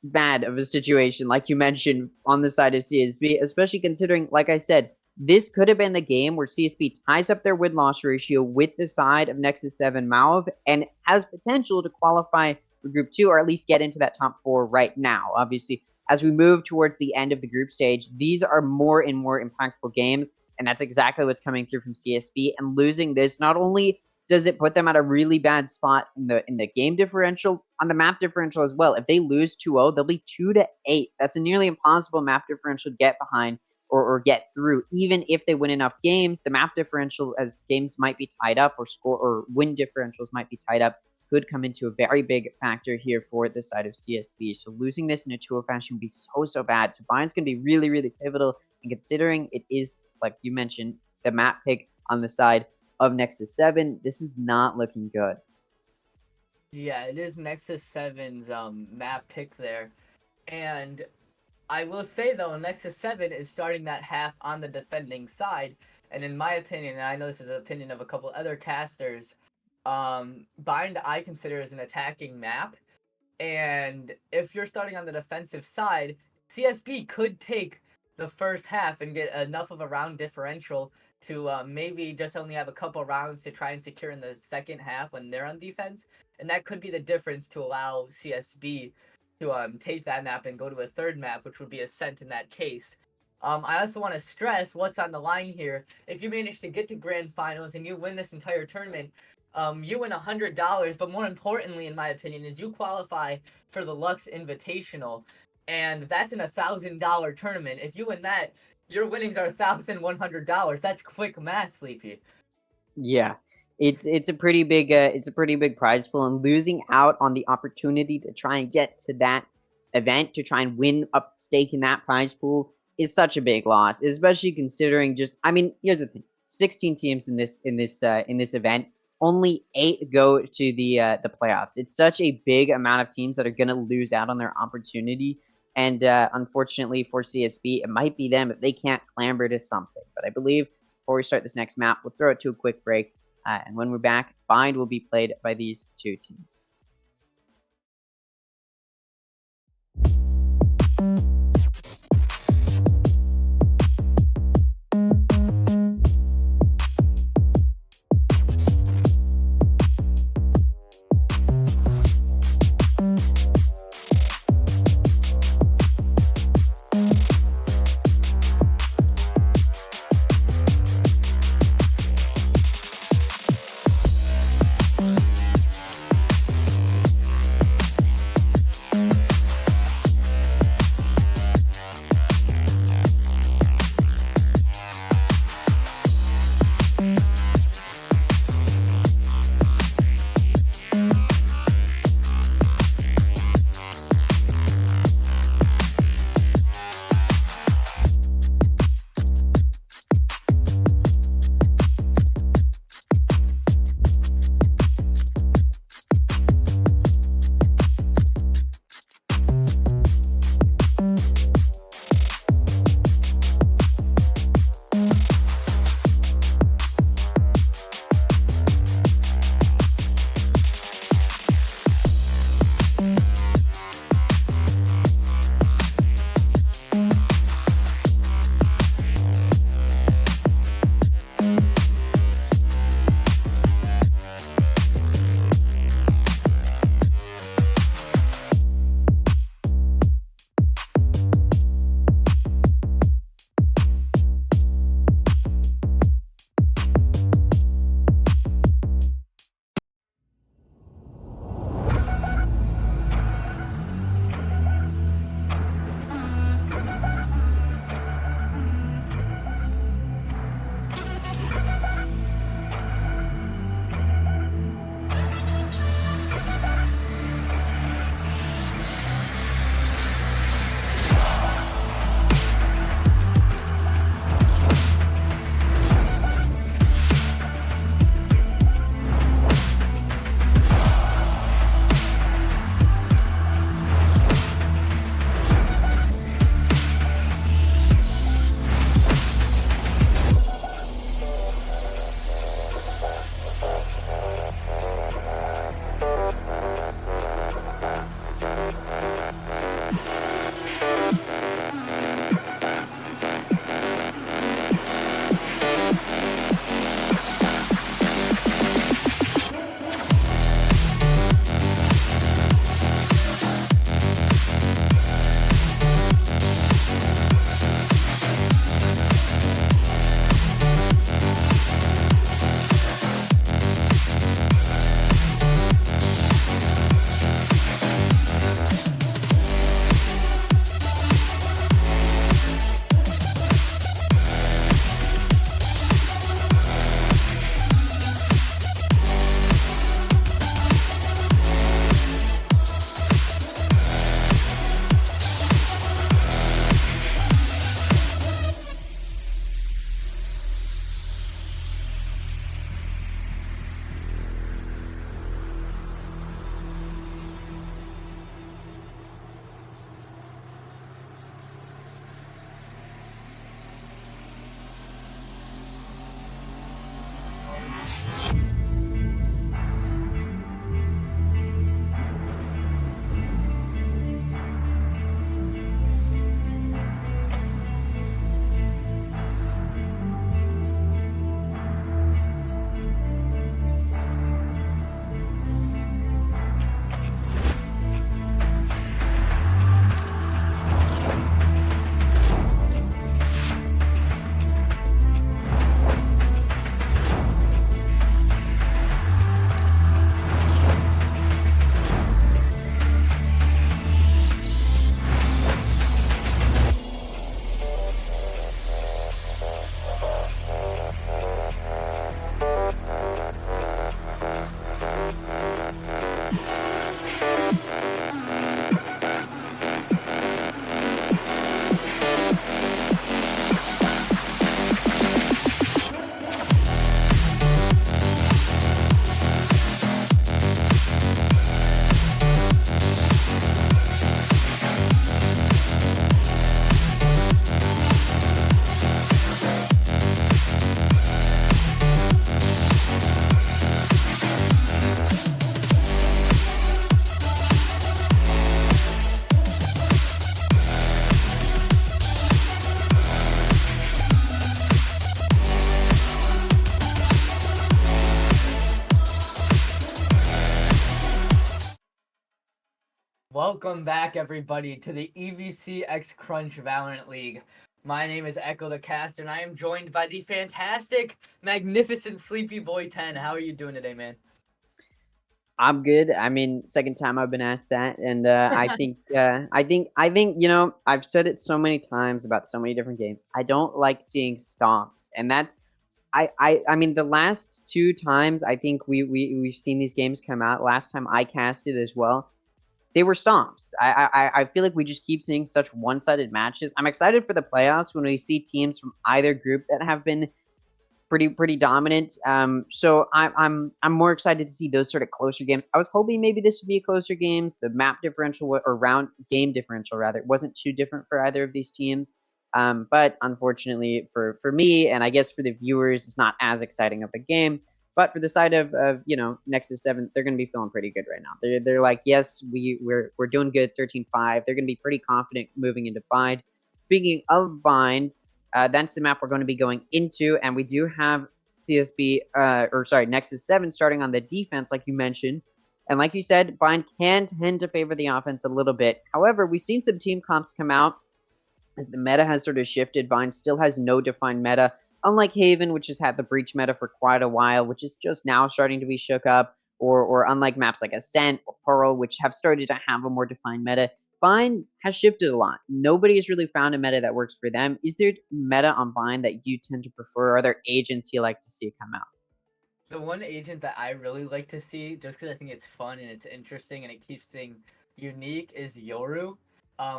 bad of a situation, like you mentioned, on the side of CSB, especially considering, like I said, this could have been the game where CSB ties up their win-loss ratio with the side of Nexus 7 Mauve and has potential to qualify for Group 2, or at least get into that top 4 right now. Obviously, as we move towards the end of the group stage, these are more and more impactful games, and that's exactly what's coming through from CSB. And losing this, not only does it put them at a really bad spot in the game differential, on the map differential as well. If they lose 2-0, they'll be 2-8. That's a nearly impossible map differential to get behind or get through. Even if they win enough games, the map differential, as games might be tied up, or score or win differentials might be tied up, could come into a very big factor here for the side of CSB. So losing this in a 2-0 fashion would be so bad. So Bind's going to be really, really pivotal. And considering it is, like you mentioned, the map pick on the side of Nexus 7, this is not looking good. Yeah, it is Nexus 7's map pick there. And I will say, though, Nexus 7 is starting that half on the defending side. And in my opinion, and I know this is the opinion of a couple other casters, Bind I consider as an attacking map. And if you're starting on the defensive side, CSB could take the first half and get enough of a round differential to maybe just only have a couple rounds to try and secure in the second half when they're on defense, and that could be the difference to allow CSB to take that map and go to a third map, which would be Ascent in that case. I also want to stress what's on the line here. If you manage to get to grand finals and you win this entire tournament, you win $100. But more importantly, in my opinion, is you qualify for the Lux Invitational, and that's an $1,000 tournament. If you win that, your winnings are $1,100. That's quick math, Sleepy. Yeah. It's a pretty big prize pool, and losing out on the opportunity to try and get to that event, to try and win a stake in that prize pool is such a big loss, especially considering just I mean, here's the thing. 16 teams in this event, only 8 go to the playoffs. It's such a big amount of teams that are going to lose out on their opportunity, and unfortunately for CSB, it might be them if they can't clamber to something. But I believe before we start this next map, we'll throw it to a quick break. And when we're back, Bind will be played by these two teams. Welcome back, everybody, to the EVC X Crunch Valorant League. My name is Echo the Caster, and I am joined by the fantastic, magnificent Sleepy Boy 10. How are you doing today, man? I'm good. I mean, second time I've been asked that, and I think I've said it so many times about so many different games. I don't like seeing stomps, and that's I mean the last two times I think we've seen these games come out. Last time I casted as well, they were stomps. I feel like we just keep seeing such one-sided matches. I'm excited for the playoffs when we see teams from either group that have been pretty dominant. So I'm more excited to see those sort of closer games. I was hoping maybe this would be a closer games. The map differential or round game differential rather it wasn't too different for either of these teams. But unfortunately for me and I guess for the viewers, it's not as exciting of a game. But for the side of Nexus 7, they're going to be feeling pretty good right now. They're like, yes, we're doing good, 13-5. They're going to be pretty confident moving into Bind. Speaking of Bind, that's the map we're going to be going into, and we do have CSB, Nexus 7 starting on the defense, like you mentioned. And like you said, Bind can tend to favor the offense a little bit. However, we've seen some team comps come out as the meta has sort of shifted. Bind still has no defined meta, unlike Haven, which has had the breach meta for quite a while, which is just now starting to be shook up, or unlike maps like Ascent or Pearl, which have started to have a more defined meta. Bind has shifted a lot. Nobody has really found a meta that works for them. Is there meta on Bind that you tend to prefer? Are there agents you like to see come out? The one agent that I really like to see, just because I think it's fun and it's interesting and it keeps things unique, is Yoru,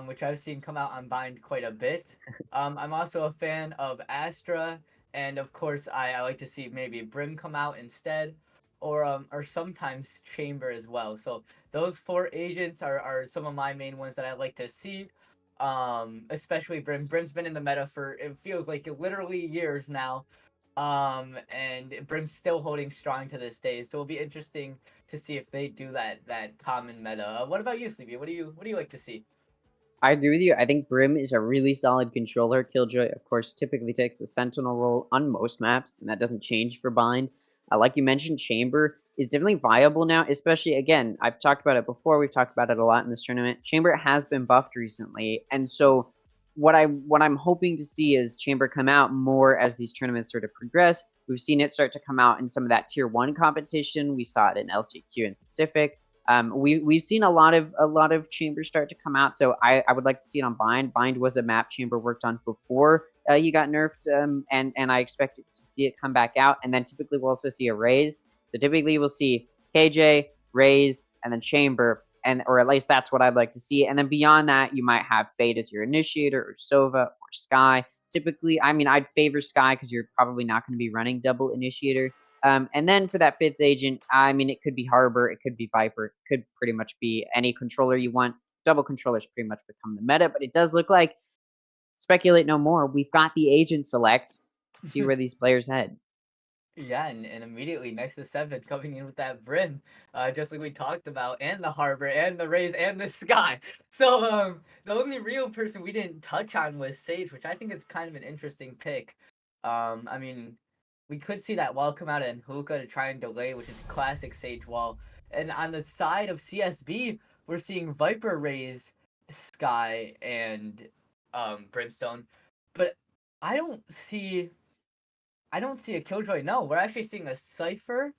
which I've seen come out on Bind quite a bit. I'm also a fan of Astra, and of course, I like to see maybe Brim come out instead, or sometimes Chamber as well. So those four agents are some of my main ones that I like to see. Especially Brim. Brim's been in the meta for it feels like literally years now. And Brim's still holding strong to this day, so it'll be interesting to see if they do that common meta. What about you, Sleepy? What do you like to see? I agree with you. I think Brim is a really solid controller. Killjoy, of course, typically takes the Sentinel role on most maps, and that doesn't change for Bind. Like you mentioned, Chamber is definitely viable now, especially, again, I've talked about it before. We've talked about it a lot in this tournament. Chamber has been buffed recently, and so what I'm hoping to see is Chamber come out more as these tournaments sort of progress. We've seen it start to come out in some of that tier 1 competition. We saw it in LCQ and Pacific. We've seen a lot of chambers start to come out, so I would like to see it on Bind. Bind was a map Chamber worked on before you got nerfed, and I expect to see it come back out. And then typically we'll also see a raise. So typically we'll see KJ, raise, and then Chamber, and or at least that's what I'd like to see. And then beyond that, you might have Fade as your initiator, or Sova, or Sky. Typically, I mean, I'd favor Sky because you're probably not going to be running double initiator. And then for that fifth agent, I mean, it could be Harbor, it could be Viper, it could pretty much be any controller you want. Double controllers pretty much become the meta, but it does look like, speculate no more, we've got the agent select. Let's see where these players head. Yeah, and immediately Nexus 7 coming in with that Brim, just like we talked about, and the Harbor, and the Rays, and the Sky. So, the only real person we didn't touch on was Sage, which I think is kind of an interesting pick. I mean, we could see that wall come out in Hookah to try and delay, which is classic Sage wall. And on the side of CSB, we're seeing Viper Rays, Sky, and Brimstone. But I don't see I don't see a Killjoy. No, we're actually seeing a Cypher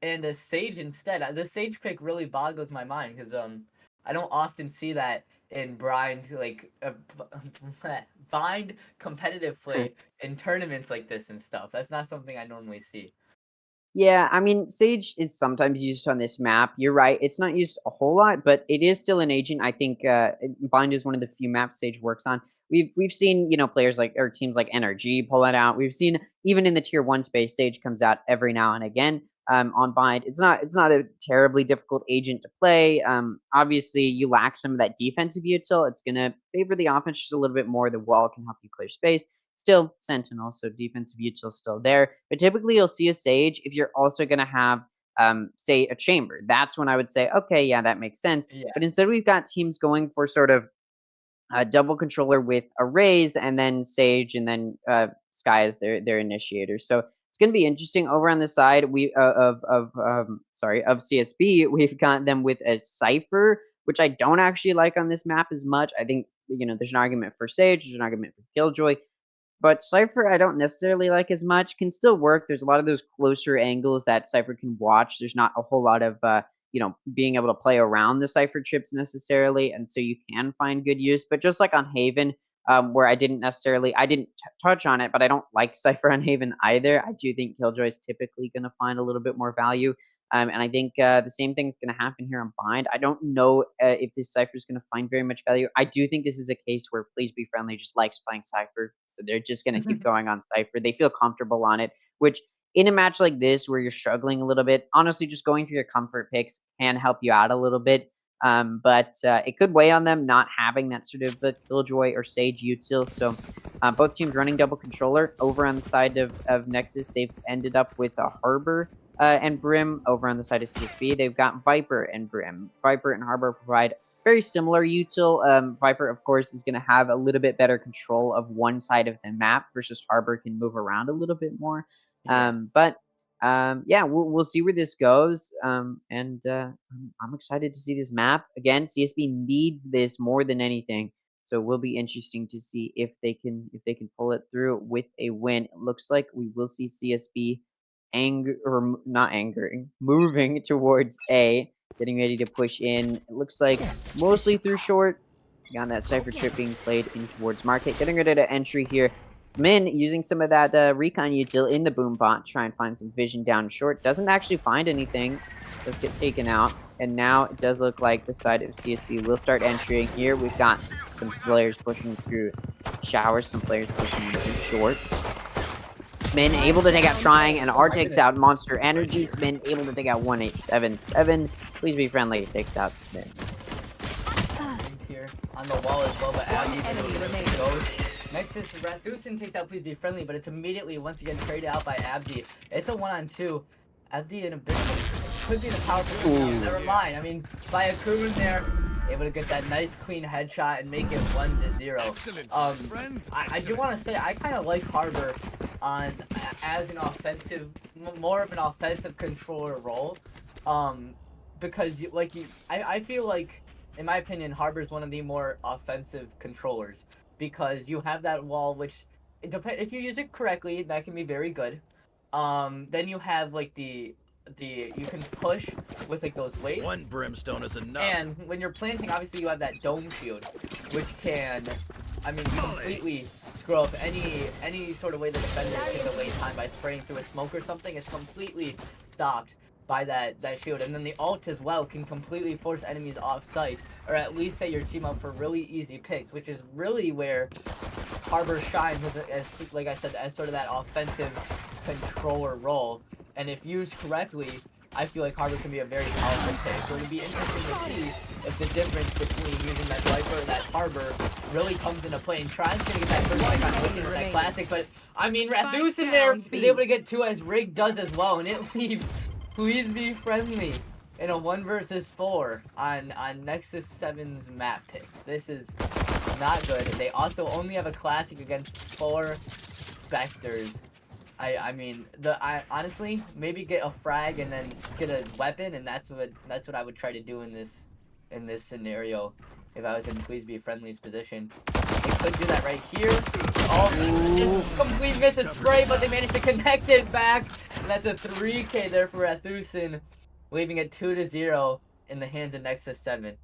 and a Sage instead. The Sage pick really boggles my mind because I don't often see that in blind bind competitive play in tournaments like this and stuff. That's not something I normally see. Yeah, I mean, Sage is sometimes used on this map. You're right. It's not used a whole lot, but it is still an agent. I think Bind is one of the few maps Sage works on. We've seen, players like or teams like NRG pull it out. We've seen even in the tier 1 space, Sage comes out every now and again on Bind. It's not a terribly difficult agent to play. Obviously, you lack some of that defensive util. It's gonna favor the offense just a little bit more. The wall can help you clear space. Still Sentinel, so defensive util still there. But typically you'll see a Sage if you're also going to have, say, a Chamber. That's when I would say, okay, yeah, that makes sense. Yeah. But instead we've got teams going for sort of a double controller with a Raze and then Sage and then Sky as their initiator. So it's going to be interesting. Over on the side we of CSB, we've got them with a Cypher which I don't actually like on this map as much. I think, there's an argument for Sage, there's an argument for Killjoy, but Cypher, I don't necessarily like as much. Can still work. There's a lot of those closer angles that Cypher can watch. There's not a whole lot of, being able to play around the Cypher trips necessarily, and so you can find good use. But just like on Haven, where I didn't touch on it, but I don't like Cypher on Haven either. I do think Killjoy is typically going to find a little bit more value. And I think the same thing is going to happen here on Bind. I don't know if this Cypher is going to find very much value. I do think this is a case where Please Be Friendly just likes playing Cypher, so they're just going to keep going on Cypher. They feel comfortable on it, which in a match like this where you're struggling a little bit, honestly, just going for your comfort picks can help you out a little bit. But it could weigh on them not having that sort of Killjoy or Sage util. So both teams running double controller. Over on the side of Nexus, they've ended up with a Harbor and Brim. Over on the side of CSB, they've got Viper and Brim. Viper and Harbor provide very similar util. Viper, of course, is going to have a little bit better control of one side of the map versus Harbor can move around a little bit more. But we'll see where this goes. I'm excited to see this map. Again, CSB needs this more than anything. So it will be interesting to see if they can pull it through with a win. It looks like we will see CSB moving towards A, getting ready to push in. It looks like mostly through short. Got that Cypher trip being played in towards Market. Getting ready to entry here. Smin using some of that recon util in the boom bot, try and find some vision down short. Doesn't actually find anything. Does get taken out. And now it does look like the side of CSB will start entering here. We've got some players pushing through showers, some players pushing through short. Smin able to take out Trying, and R takes out Monster Energy. Smin able to take out 1877. Please Be Friendly takes out Smin. Here on the wall as well, but Abdi goes. Nexus Rathusin takes out Please Be Friendly, but it's immediately once again traded out by Abdi. It's a 1-on-2. Abdi in a bit could be the powerful. Never mind. I mean, by a crew in there, able to get that nice clean headshot and make it 1-0. I do want to say I kind of like Harbor as an offensive, more of an offensive controller role, because I feel like, in my opinion, Harbor is one of the more offensive controllers because you have that wall, which if you use it correctly, that can be very good. Then you have like you can push with like those waves. One brimstone is enough. And when you're planting, obviously you have that dome shield, which can, completely screw up any sort of way the defender can delay time by spraying through a smoke or something. It's completely stopped by that shield. And then the ult as well can completely force enemies off site, or at least set your team up for really easy picks, which is really where Harbor shines as like I said, as sort of that offensive controller role. And if used correctly, I feel like Harbor can be a very powerful pick. So it'll be interesting to see if the difference between using that Viper or that Harbor really comes into play. And Try's gonna get that first like on Wicked with that classic, but I mean Rathusin there is able to get 2 as Rig does as well, and it leaves Please Be Friendly in a 1 versus 4 on Nexus 7's map pick. This is not good. They also only have a classic against 4 Spectres. I honestly maybe get a frag and then get a weapon, and that's what I would try to do in this scenario if I was in Please Be Friendly's position. They could do that right here. Oh, complete miss a spray, but they managed to connect it back. And that's a 3K there for Rathusin, leaving it 2-0 in the hands of Nexus 7.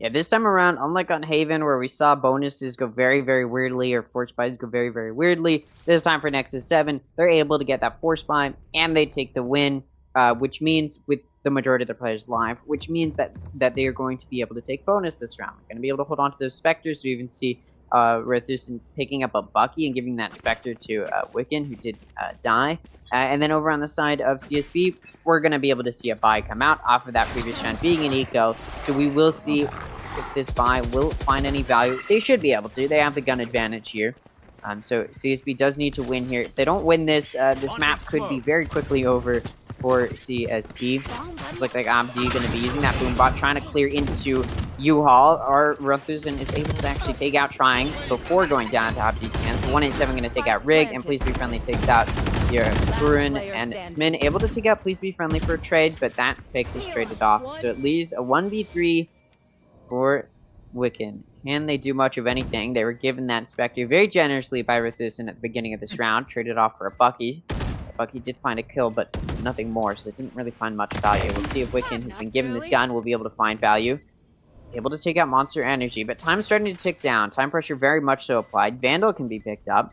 Yeah, this time around, unlike on Haven, where we saw bonuses go very, very weirdly, or force buys go very, very weirdly, this time for Nexus 7, they're able to get that force buy, and they take the win, which means, with the majority of the players live, which means that they are going to be able to take bonus this round. They're going to be able to hold on to those Spectres. We even see Rathusin picking up a Bucky and giving that Spectre to Wiccan, who did die. And then over on the side of CSB, we're going to be able to see a buy come out off of that previous round being an eco. So we will see if this buy will find any value. They should be able to. They have the gun advantage here. So CSB does need to win here. If they don't win this, this map could be very quickly over for CSB. It's like Abdi going to be using that boom bot, trying to clear into U-Haul. Or Rathusin is able to actually take out Trying before going down to Abdi's hands. 187 going to take out Rig, and Please Be Friendly takes out the here. Kurin and Smin able to take out Please Be Friendly for a trade, but that pick is traded off. So it leaves a 1v3 for Wiccan. Can they do much of anything? They were given that Spectre very generously by Rathusin at the beginning of this round, traded off for a Bucky. Bucky did find a kill, but nothing more, so it didn't really find much value. We'll see if Wiccan has been given this gun, will be able to find value. Able to take out Monster Energy, but time's starting to tick down. Time pressure very much so applied. Vandal can be picked up.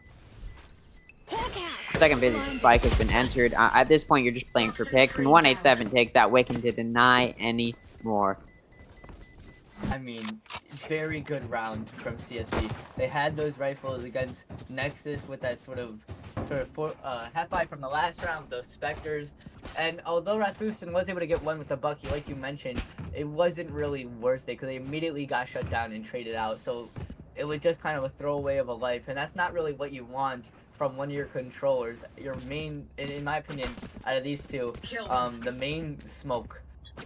Second visit to Spike has been entered. At this point, you're just playing for picks, and 187 takes out Wiccan to deny any more. I mean, very good round from CSB. They had those rifles against Nexus with that sort of half-buy from the last round, those Spectres. And although Rathusin was able to get one with the Bucky, like you mentioned, it wasn't really worth it because they immediately got shut down and traded out. So it was just kind of a throwaway of a life, and that's not really what you want from one of your controllers. Your main, in my opinion, out of these two, the main smoke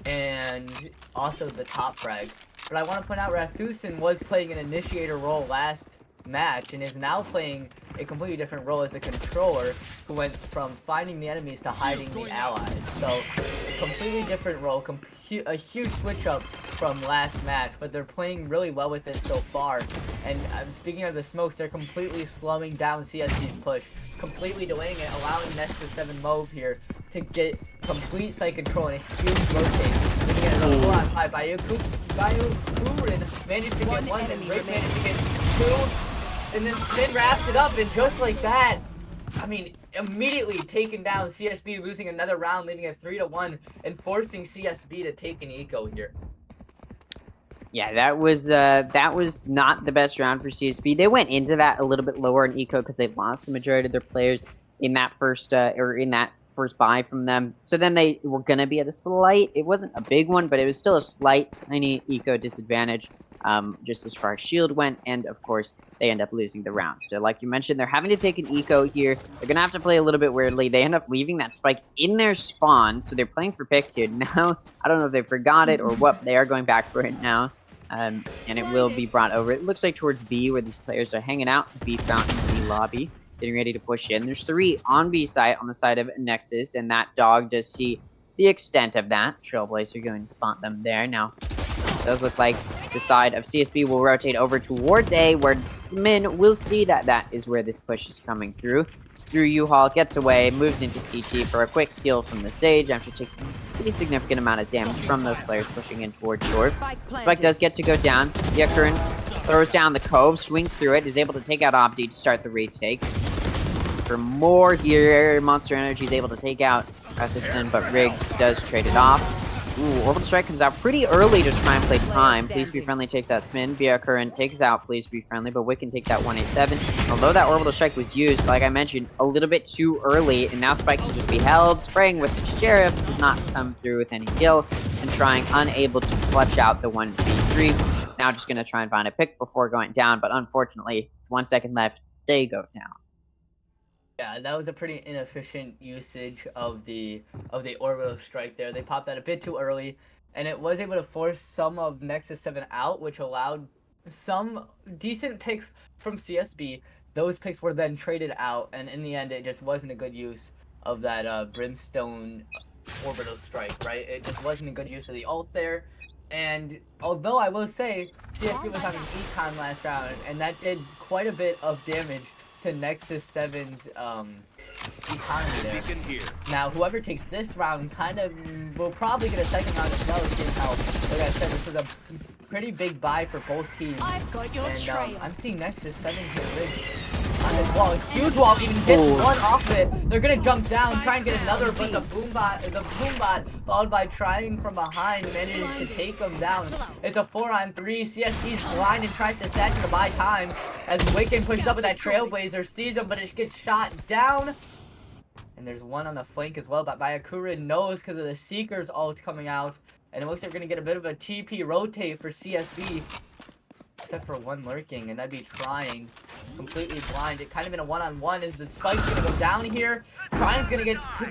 and also the top frag. But I want to point out Rathusin was playing an initiator role last match and is now playing a completely different role as a controller who went from finding the enemies to hiding the allies. So a completely different role, a huge switch up from last match, but they're playing really well with it so far. And speaking of the smokes, they're completely slowing down CSB's push, completely delaying it, allowing Nexus 7 Mauve here to get complete site control and a huge rotate. Looking at a 4-on-5 by Kurin managed to get one, and Rick managed to get two, and then Spin wraps it up, and just like that, I mean, immediately taken down, CSB losing another round, leaving it 3-1, and forcing CSB to take an eco here. Yeah, that was not the best round for CSB. They went into that a little bit lower in eco because they lost the majority of their players in that first first buy from them. So then they were going to be at a slight, it wasn't a big one, but it was still a slight, tiny eco disadvantage, just as far as shield went, and of course, they end up losing the round. So like you mentioned, they're having to take an eco here. They're going to have to play a little bit weirdly. They end up leaving that spike in their spawn, so they're playing for picks here. Now, I don't know if they forgot it or what, they are going back for it now. And it will be brought over. It looks like towards B, where these players are hanging out. B fountain, B lobby, getting ready to push in. There's 3 on B site on the side of Nexus, and that dog does see the extent of that. Trailblazer going to spot them there. Now, it does look like the side of CSB will rotate over towards A, where Smin will see that that is where this push is coming through. Through U-Haul, gets away, moves into CT for a quick kill from the Sage after taking a pretty significant amount of damage from those players pushing in towards short. Spike does get to go down. Yekurin throws down the Cove, swings through it, is able to take out Opti to start the retake. For more here, Monster Energy is able to take out Rathusin, but Rig does trade it off. Ooh, Orbital Strike comes out pretty early to try and play time. Please Be Friendly takes out Smin. Current takes out Please Be Friendly, but Wiccan takes out 187. Although that Orbital Strike was used, like I mentioned, a little bit too early, and now Spike can just be held. Spraying with the Sheriff does not come through with any kill, and trying unable to clutch out the 1v3. Now just going to try and find a pick before going down, but unfortunately, 1 second left, they go down. Yeah, that was a pretty inefficient usage of the orbital strike there. They popped that a bit too early, and it was able to force some of Nexus 7 out, which allowed some decent picks from CSB. Those picks were then traded out, and in the end, it just wasn't a good use of that Brimstone orbital strike, right? It just wasn't a good use of the ult there. And although I will say, CSB was having econ last round, and that did quite a bit of damage to Nexus 7's economy there. Now, whoever takes this round kind of will probably get a second round as well, seeing how, like I said, this is a pretty big buy for both teams. I've got your trail. I'm seeing Nexus 7 here big on this wall. A huge wall even gets one off it. They're gonna jump down, try and get another, but the boombot, followed by trying from behind, manages to take them down. It's a 4-on-3. CSB's blind and tries to satchel to buy time as Wiccan pushes up with that Trailblazer, sees him, but it gets shot down. And there's one on the flank as well, but Bayakura knows because of the Seeker's ult coming out. And it looks like we're gonna get a bit of a TP rotate for CSB. Except for one lurking, and that'd be trying. It's completely blind. It kind of in a one-on-one as the Spike's gonna go down here. Trying's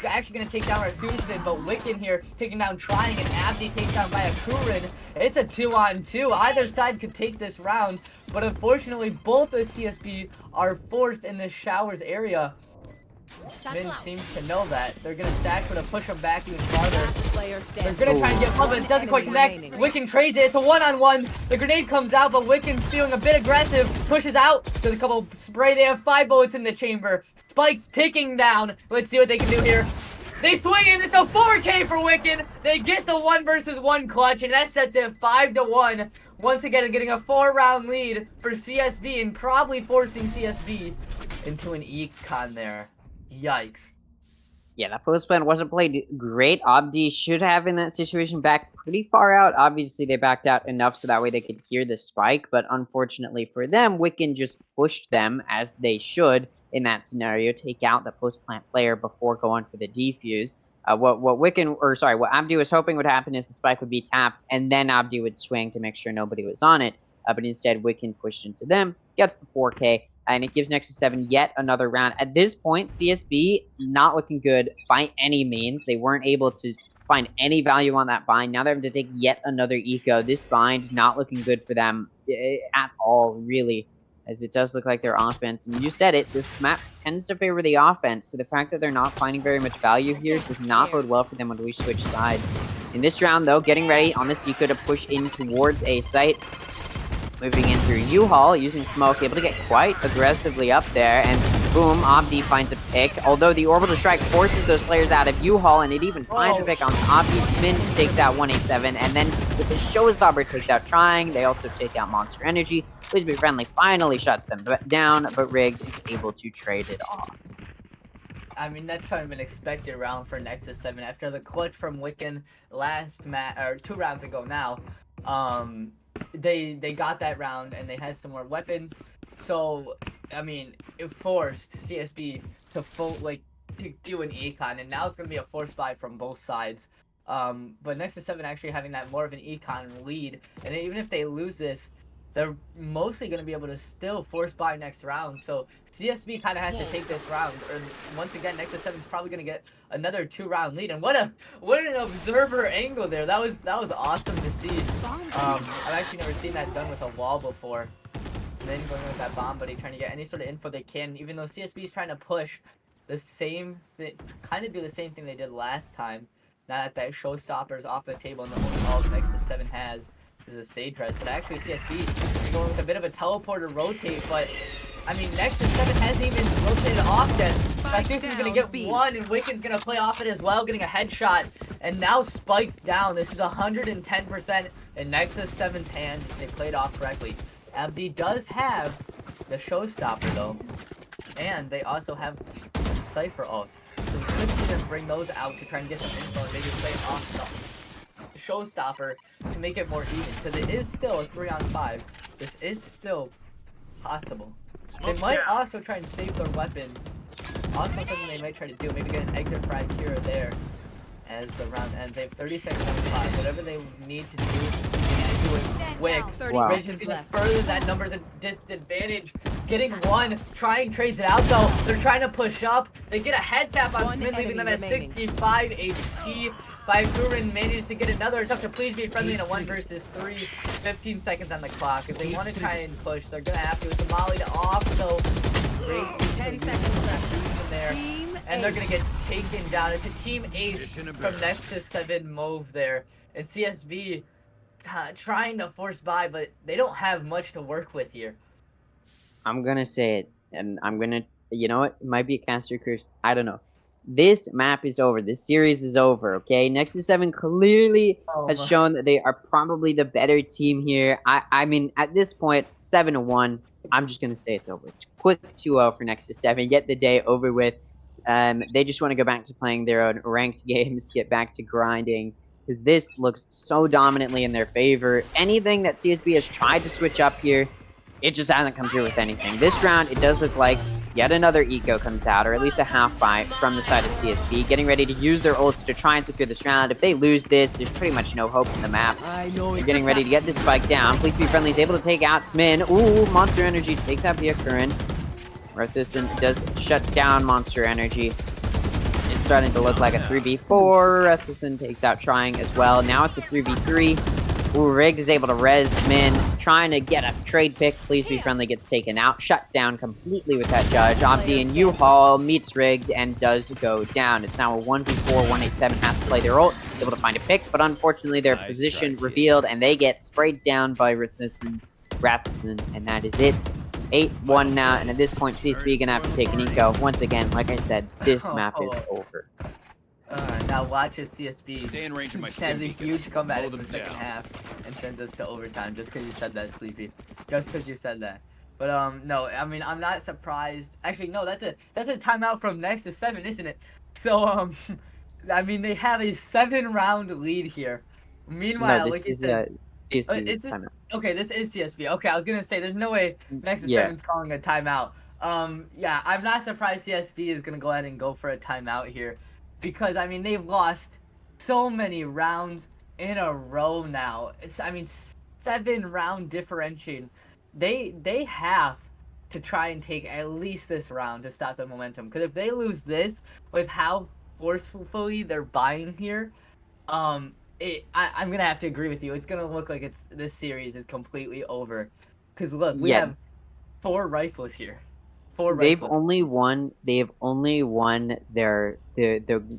actually gonna take down Rathusin, but Wiccan here taking down Trying, and Abdi takes down by a Kurin. It's a 2-on-2. Either side could take this round, but unfortunately both the CSB are forced in this Showers area. Min seems to know that. They're gonna stack for to push them back even farther. Player They're standing. gonna try and get one, but it doesn't quite connect. Wiccan trades it. It's a one-on-one. The grenade comes out, but Wiccan's feeling a bit aggressive. Pushes out. There's a couple spray. They have 5 bullets in the chamber. Spike's ticking down. Let's see what they can do here. They swing in. It's a 4K for Wiccan. They get the 1 versus 1 clutch, and that sets it 5-1. Once again, getting a 4-round lead for CSB and probably forcing CSB into an econ there. Yikes. Yeah, that post plan wasn't played great. Abdi should have in that situation backed pretty far out. Obviously, they backed out enough so that way they could hear the spike. But unfortunately for them, Wiccan just pushed them as they should in that scenario, take out the post plant player before going for the defuse. What Abdi was hoping would happen is the spike would be tapped and then Abdi would swing to make sure nobody was on it. But instead, Wiccan pushed into them, gets the 4K, and it gives Nexus 7 yet another round. At this point, CSB not looking good by any means. They weren't able to find any value on that bind. Now they're having to take yet another eco. This bind not looking good for them at all, really, as it does look like their offense. And you said it, this map tends to favor the offense, so the fact that they're not finding very much value here does not bode well for them when we switch sides. In this round, though, getting ready on this eco to push in towards A site. Moving in through U-Haul, using smoke, able to get quite aggressively up there, and boom, Abdi finds a pick. Although the orbital strike forces those players out of U-Haul, and it even finds a pick on Abdi. Spin takes out 187, and then with the Showstopper takes out Trying, they also take out Monster Energy. Please Be Friendly finally shuts them down, but Riggs is able to trade it off. I mean, that's kind of an expected round for Nexus 7 after the clutch from Wiccan last match, or 2 rounds ago now. They got that round and they had some more weapons, so I mean it forced CSB to do an econ, and now it's gonna be a force buy from both sides. But Nexus 7 actually having that more of an econ lead, and even if they lose this, they're mostly gonna be able to still force buy next round. So CSB kind of has to take this round, or once again Nexus 7 is probably gonna get another 2-round lead. And what an observer angle there. That was awesome to see. I've actually never seen that done with a wall before. And then going with that bomb buddy, trying to get any sort of info they can, even though CSB is trying to push the same thing, kind of do the same thing they did last time. Now that showstopper is off the table, and the only all Nexus 7 has is a Sage Res, but actually CSB is going with a bit of a teleporter rotate, but I mean Nexus 7 hasn't even rotated off yet. I think he's gonna get one, and Wiccan's gonna play off it as well, getting a headshot, and now Spike's down. This is 110% in Nexus 7's hand. They played off correctly. Abdi does have the Showstopper though, and they also have Cypher ult, so we could see them bring those out to try and get some info and maybe play off the Showstopper to make it more even, because it is still a 3-on-5. This is still possible. They might also try and save their weapons. Also something they might try to do, maybe get an exit frag here or there as the round ends. They have 30 seconds on the clock. Whatever they need to do, they need to do it quick. Wow. Which is going to further that numbers a disadvantage. Getting one, trying trades it out though. They're trying to push up. They get a head tap on Smith, leaving them at 65 HP. Gurin manages to get another. It's up to Please Be Friendly in a 1 versus 3. 15 seconds on the clock. If they want to try and push, they're going to have to. It's a molly to off, so 10 seconds left there. And they're going to get taken down. It's a team ace from Nexus 7 Mauve there. And CSB trying to force by, but they don't have much to work with here. I'm going to say it, and I'm going to, you know what? It might be a caster curse. I don't know. This map is over. This series is over, okay? Nexus 7 clearly has shown that they are probably the better team here. I mean, at this point, 7-1, I'm just going to say it's over. Quick 2-0 for Nexus 7. Get the day over with. They just want to go back to playing their own ranked games, get back to grinding, because this looks so dominantly in their favor. Anything that CSB has tried to switch up here, it just hasn't come through with anything. This round, it does look like yet another eco comes out, or at least a half buy from the side of CSB, getting ready to use their ults to try and secure this round. If they lose this, there's pretty much no hope in the map. They're getting ready to get this spike down. Please Be Friendly is able to take out Smin. Ooh, Monster Energy takes out Curran. Rutherson does shut down Monster Energy. It's starting to look like a 3v4. Rutherson takes out Trying as well. Now it's a 3v3. Ooh, Riggs is able to res Min, trying to get a trade pick. Please be friendly gets taken out, shut down completely with that judge. Abdi and U-Haul meets Rigged and does go down. It's now a 1v4. 187 has to play their ult, able to find a pick, but unfortunately their position revealed and they get sprayed down by Rathison, and that is it. 8-1 now, and at this point CSB gonna have to take an eco. Once again, like I said, this map is over. Now watch as CSB Stay in range of my has a huge comeback in the them second down. half and sends us to overtime just because you said that, Sleepy. Just because you said that. But no, I mean I'm not surprised. Actually, no, that's a timeout from Nexus 7, isn't it? So I mean they have a 7-round lead here. Meanwhile, No, this like you is said, CSB is this timeout. okay? This is CSB. Okay, I was gonna say there's no way Nexus Yeah. 7's calling a timeout. Yeah, I'm not surprised CSB is gonna go ahead and go for a timeout here. Because, I mean, they've lost so many rounds in a row now. I mean, 7-round differentiation. They have to try and take at least this round to stop the momentum. Because if they lose this, with how forcefully they're buying here, I'm going to have to agree with you. It's going to look like this series is completely over. Because, look, we have 4 rifles here. They've only won the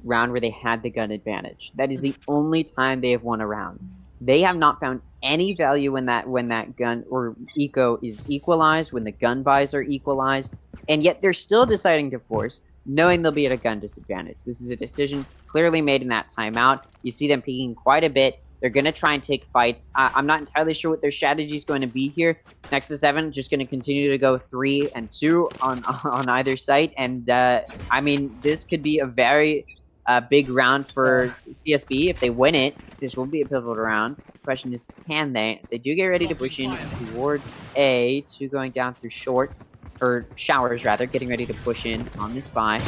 round where they had the gun advantage. That is the only time they have won a round. They have not found any value when that gun or eco is equalized, when the gun buys are equalized, and yet they're still deciding to force, knowing they'll be at a gun disadvantage. This is a decision clearly made in that timeout. You see them peeking quite a bit. They're going to try and take fights. I'm not entirely sure what their strategy is going to be here. Nexus 7 just going to continue to go 3 and 2 on either site. And, I mean, this could be a very big round for CSB. If they win it, this will be a pivotal round. The question is, can they? They do get ready to push in towards A. 2 going down through short. Or showers, rather. Getting ready to push in on this buy.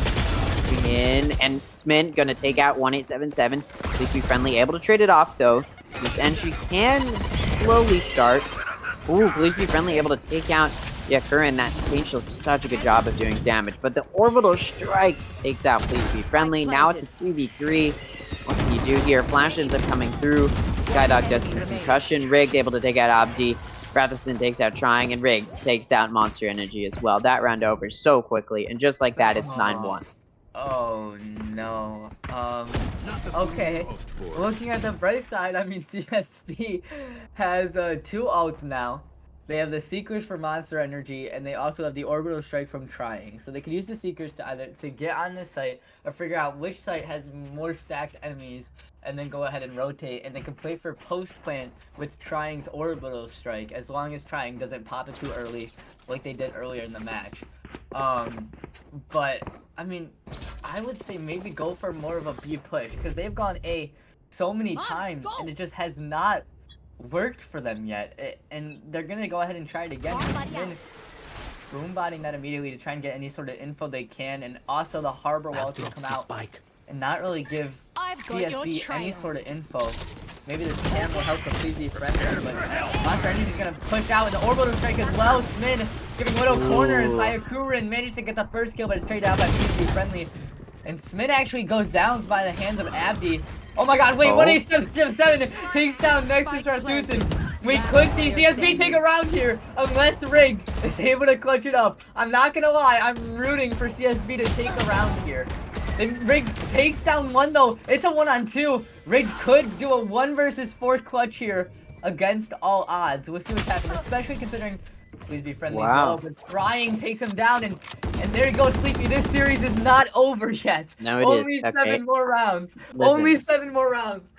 In, and Smint gonna take out 1877. Please be friendly. Able to trade it off, though. This entry can slowly start. Ooh, please be friendly. Able to take out Curran. That Angel did such a good job of doing damage. But the orbital strike takes out Please Be Friendly. Now it's a 3v3. What can you do here? Flash ends up coming through. Skydog does some concussion. Rigged able to take out Abdi. Rathison takes out Trying, and Rig takes out Monster Energy as well. That round over so quickly, and just like that, it's 9-1. Oh no. Okay. Looking at the bright side, I mean CSB has 2 ults now. They have the Seekers for Monster Energy, and they also have the Orbital Strike from Trying. So they could use the Seekers to either get on this site or figure out which site has more stacked enemies, and then go ahead and rotate. And they can play for post plant with Trying's Orbital Strike, as long as Trying doesn't pop it too early, like they did earlier in the match. But I mean, I would say maybe go for more of a B push, because they've gone A so many times, and it just has not worked for them yet, and they're gonna go ahead and try it again. Boombotting that immediately to try and get any sort of info they can, and also the harbor wall to come out and not really give CSB any sort of info. Maybe this cam will help completely friendly, but Monster Energy is gonna push out, and the orbital strike as well. Smin giving little corners by Akurin, managed to get the first kill, but it's traded out by CSB friendly. And Smith actually goes down by the hands of Abdi. Oh my god, wait, 1877 takes down Nexus Rathusin. We could see CSB take a round here, unless Rigged is able to clutch it up. I'm not gonna lie, I'm rooting for CSB to take a round here. Then Rigged takes down 1 though. It's a 1-on-2. Rigged could do a 1 versus 4 clutch here against all odds. We'll see what's happening, especially considering Please Be Friendly as well, but Trying takes him down, and there you go, Sleepy. This series is not over yet. No, it Only is. 7 more rounds. Listen. Only 7 more rounds.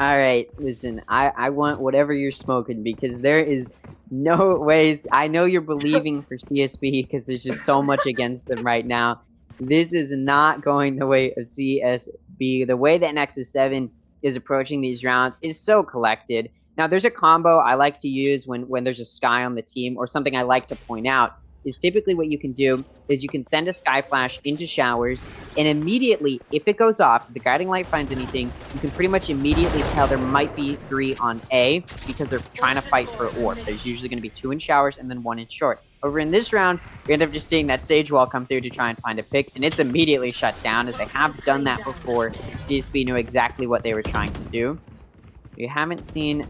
Alright, listen, I want whatever you're smoking, because there is no ways. I know you're believing for CSB because there's just so much against them right now. This is not going the way of CSB. The way that Nexus 7 is approaching these rounds is so collected. Now, there's a combo I like to use when there's a Sky on the team, or something I like to point out, is typically what you can do is you can send a Sky Flash into showers, and immediately, if it goes off, if the Guiding Light finds anything, you can pretty much immediately tell there might be 3 on A, because they're trying to fight for Orb. There's usually going to be 2 in showers, and then 1 in short. Over in this round, we end up just seeing that Sage Wall come through to try and find a pick, and it's immediately shut down, as they have done that before. CSB knew exactly what they were trying to do. You haven't seen...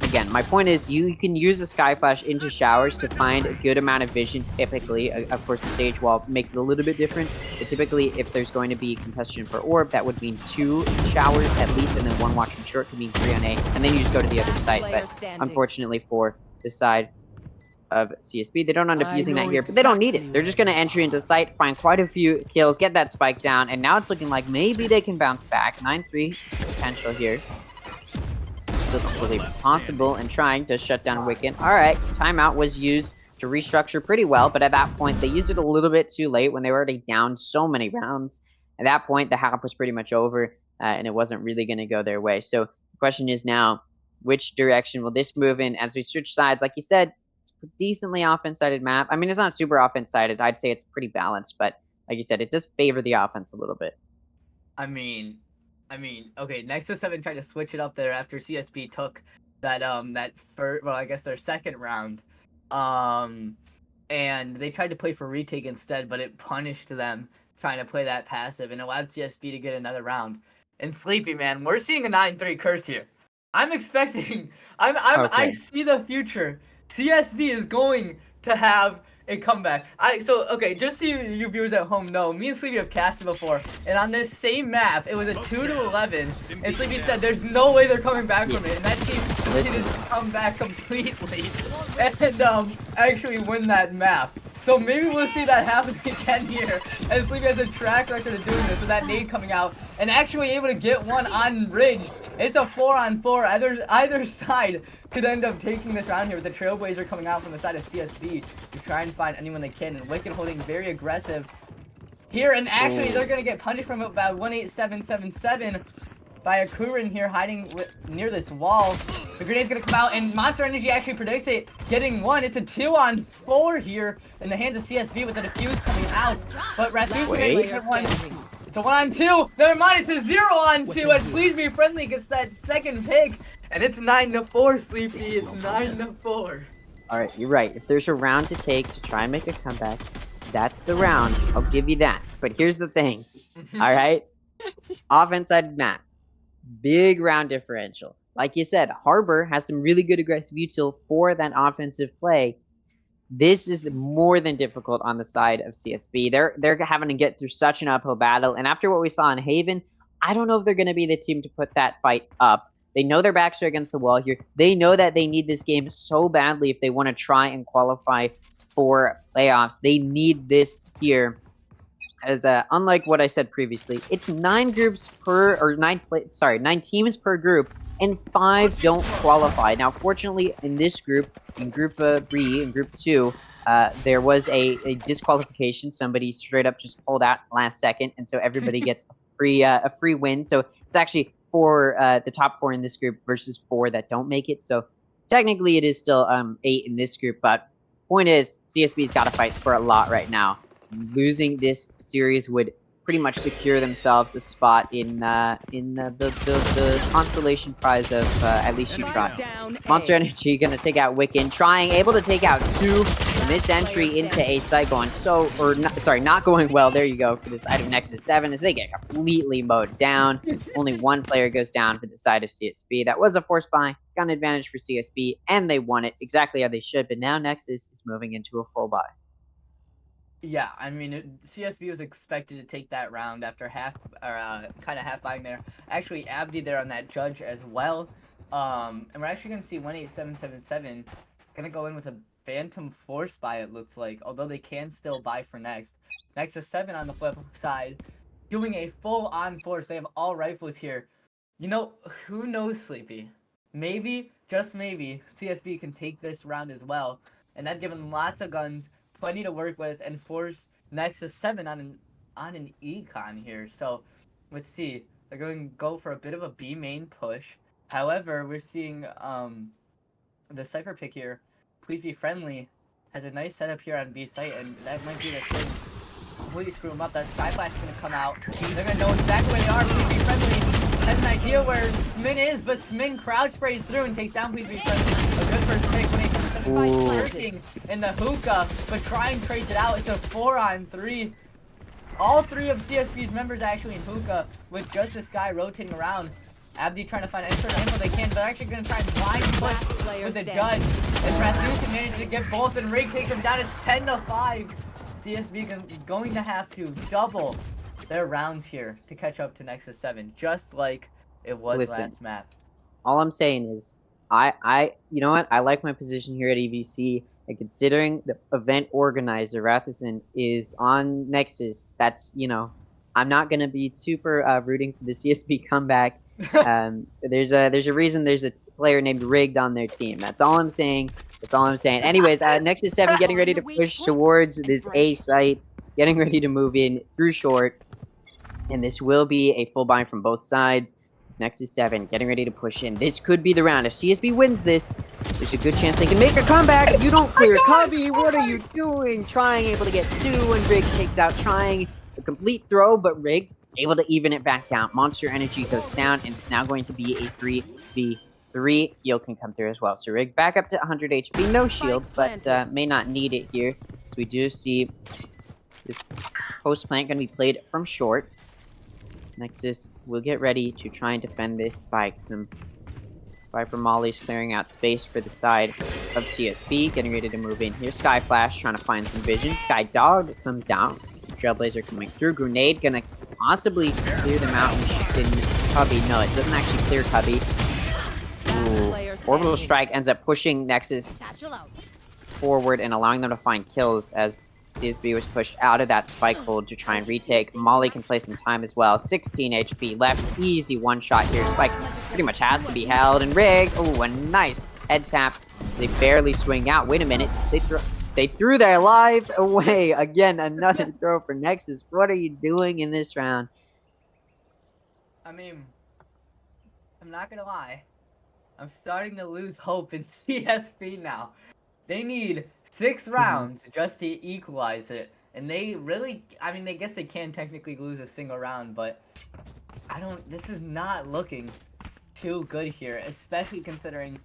Again, my point is you can use the Sky Flash into showers to find a good amount of vision typically. Of course, the Sage Wall makes it a little bit different, but typically if there's going to be contestation for Orb, that would mean 2 showers at least, and then 1 watching short could mean 3 on A, and then you just go to the other side. But unfortunately for the side of CSB, they don't end up using that here, but they don't need it. They're just going to entry into sight, find quite a few kills, get that spike down, and now it's looking like maybe they can bounce back. 9-3 potential here. Still completely possible and trying to shut down Wicked. Alright, timeout was used to restructure pretty well, but at that point, they used it a little bit too late when they were already down so many rounds. At that point, the half was pretty much over, and it wasn't really going to go their way. So the question is now, which direction will this move in as we switch sides? Like you said, it's a decently offense-sided map. I mean, it's not super offense-sided. I'd say it's pretty balanced, but like you said, it does favor the offense a little bit. I mean, okay, Nexus 7 tried to switch it up there after CSB took that first, well, I guess their second round. And they tried to play for retake instead, but it punished them trying to play that passive and allowed CSB to get another round. And Sleepy, man, we're seeing a 9-3 curse here. I'm expecting I see the future. CSB is going to have a comeback. Okay, just so you viewers at home know, me and Sleepy have casted before, and on this same map, it was a 2-11, and Sleepy said there's no way they're coming back from it, and that team didn't come back completely, and actually win that map. So maybe we'll see that happen again here, and Sleepy has a track record of doing this with that nade coming out, and actually able to get one on Ridge. It's a 4-on-4. Either side could end up taking this round here with the Trailblazer coming out from the side of CSB to try and find anyone they can, and Wicked holding very aggressive here, and actually they're going to get punished from about 18777 by a Kurin here hiding near this wall. The grenade's going to come out, and Monster Energy actually predicts it, getting one. It's a 2-on-4 here in the hands of CSB with the defuse coming out, but Rathus gets one. It's a 1-on-2. Never mind, it's a 0-on-2 as Please Be Friendly gets that second pick. And it's 9-4, Sleepy. It's 9-4. Alright, you're right. If there's a round to take to try and make a comeback, that's the round. I'll give you that. But here's the thing. Alright? Offense-sided map. Big round differential. Like you said, Harbor has some really good aggressive util for that offensive play. This is more than difficult on the side of CSB. They're having to get through such an uphill battle, and after what we saw in Haven, I don't know if they're going to be the team to put that fight up. They know their backs are against the wall here. They know that they need this game so badly if they want to try and qualify for playoffs. They need this here. As unlike what I said previously, it's 9 teams per group, and 5 don't qualify. Now, fortunately, in this group, in Group B, in Group 2, there was a disqualification. Somebody straight up just pulled out last second, and so everybody gets a free win. So it's actually for the top 4 in this group versus 4 that don't make it. So technically, it is still 8 in this group. But point is, CSB's got to fight for a lot right now. Losing this series would pretty much secure themselves a spot in the consolation prize of at least you try. Monster Energy gonna take out Wiccan, able to take out 2 in this entry into a site going not going well. There you go for the side of Nexus 7 as they get completely mowed down. Only 1 player goes down for the side of CSB. That was a force buy, got an advantage for CSB, and they won it exactly how they should. But now Nexus is moving into a full buy. Yeah, I mean, CSB was expected to take that round after kind of half buying there. Actually, Abdi there on that judge as well. And we're actually going to see 18777 going to go in with a Phantom Force buy, it looks like. Although they can still buy for next. Nexus 7 on the flip side, doing a full-on force. They have all rifles here. You know, who knows, Sleepy? Maybe, just maybe, CSB can take this round as well. And that'd give them lots of guns, plenty to work with, and force Nexus 7 on an econ here. So let's see. They're going to go for a bit of a B main push. However, we're seeing the Cypher pick here. Please Be Friendly has a nice setup here on B site, and that might be the thing. Completely screw them up. That Sky Flash is going to come out. They're going to know exactly where they are. Please Be Friendly has an idea where Smin is, but Smin crowd sprays through and takes down Please Be Friendly. A good first pick when he lurking in the hookah, but trying trades it out. It's a 4-on-3. All 3 of CSB's members actually in hookah, with just this guy rotating around. Abdi trying to find any sort of info they can, but they're actually going to try and blind push with the judge. As Rasmussen manages to get both, and Rig takes him down. It's 10-5. CSB going to have to double their rounds here to catch up to Nexus 7, just like it was last map. All I'm saying is, you know what? I like my position here at EVC, and considering the event organizer, Rathison, is on Nexus, that's, you know, I'm not going to be super rooting for the CSB comeback. There's a reason there's a player named Rigged on their team. That's all I'm saying. That's all I'm saying. Anyways, Nexus 7 getting ready to push towards this A site, getting ready to move in through short, and this will be a full buy from both sides. It's Nexus 7 getting ready to push in. This could be the round. If CSB wins this, there's a good chance they can make a comeback. You don't clear Cubby. What are you doing? Trying, able to get 2, and Rigged takes out, trying a complete throw, but Rigged able to even it back down. Monster Energy goes down, and it's now going to be a 3v3. Heal can come through as well. So Rigged back up to 100 HP. No shield, but may not need it here. So we do see this post plant going to be played from short. Nexus will get ready to try and defend this spike. Some Viper Molly's clearing out space for the side of CSB, getting ready to move in here. Sky Flash trying to find some vision. Sky Dog comes out. Trailblazer coming through. Grenade gonna possibly clear them out in Cubby. No, it doesn't actually clear Cubby. Ooh. Orbital Strike ends up pushing Nexus forward and allowing them to find kills as CSB was pushed out of that spike hold to try and retake. Molly can play some time as well. 16 HP left. Easy one shot here. Spike pretty much has to be held. And Rig, oh, a nice head tap. They barely swing out. Wait a minute. They threw their lives away. Again, another throw for Nexus. What are you doing in this round? I mean, I'm not gonna lie. I'm starting to lose hope in CSB now. They need 6 rounds just to equalize it. And they really, I mean, I guess they can technically lose a single round, but this is not looking too good here, especially considering